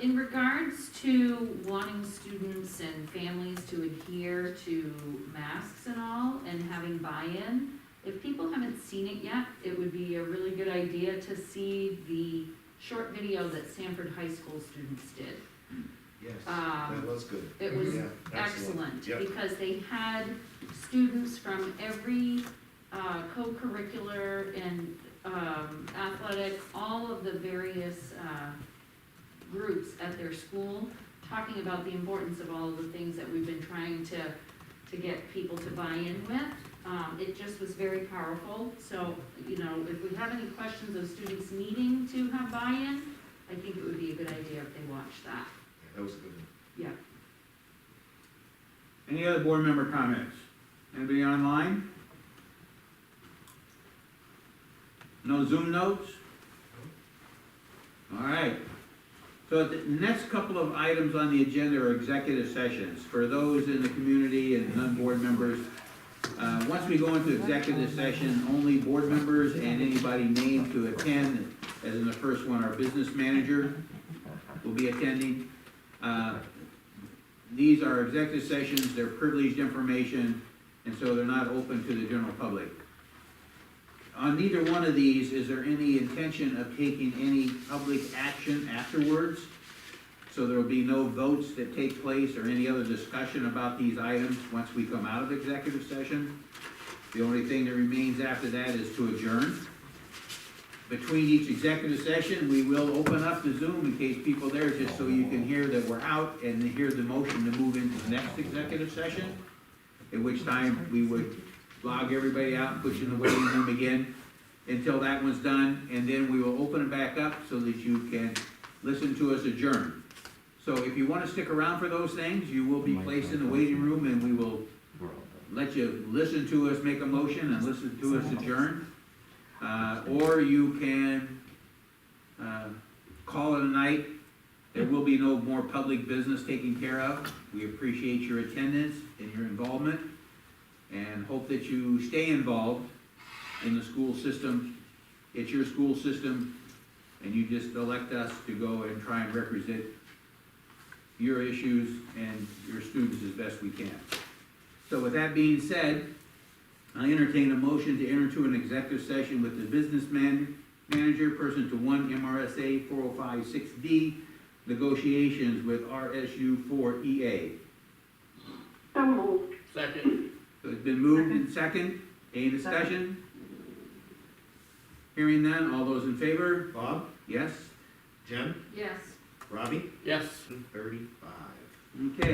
S17: In regards to wanting students and families to adhere to masks and all, and having buy-in, if people haven't seen it yet, it would be a really good idea to see the short video that Sanford High School students did.
S4: Yes, that was good.
S17: It was
S4: Yeah,
S17: excellent,
S4: Yep.
S17: because they had students from every co-curricular and athletic, all of the various groups at their school, talking about the importance of all of the things that we've been trying to get people to buy in with. It just was very powerful, so, you know, if we have any questions of students needing to have buy-in, I think it would be a good idea if they watched that.
S4: That was a good one.
S17: Yeah.
S1: any other board member comments? Anybody online? No Zoom notes? All right. So the next couple of items on the agenda are executive sessions. For those in the community and non-board members, once we go into executive session, only board members and anybody named to attend, as in the first one, our business manager will be attending. These are executive sessions, they're privileged information, and so they're not open to the general public. on neither one of these, is there any intention of taking any public action afterwards? So there will be no votes that take place or any other discussion about these items once we come out of executive session. The only thing that remains after that is to adjourn. Between each executive session, we will open up the Zoom in case people there, just so you can hear that we're out and hear the motion to move into the next executive session. At which time we would log everybody out and put you in the waiting room again until that one's done, and then we will open it back up so that you can listen to us adjourn. So if you want to stick around for those things, you will be placed in the waiting room and we will let you listen to us make a motion and listen to us adjourn. Or you can call it a night. There will be no more public business taken care of. We appreciate your attendance and your involvement and hope that you stay involved in the school system. It's your school system and you just elect us to go and try and represent your issues and your students as best we can. So with that being said, I entertain a motion to enter into an executive session with the business manager pursuant to 1 MRSA 4056D, negotiations with RSU4 EA.
S3: So moved.
S2: Second.
S1: So it's been moved and second. Any discussion? Hearing none, all those in favor?
S4: Bob,
S1: Yes?
S4: Jen,
S17: Yes.
S4: Robbie,
S2: Yes.
S4: 35.
S1: Okay.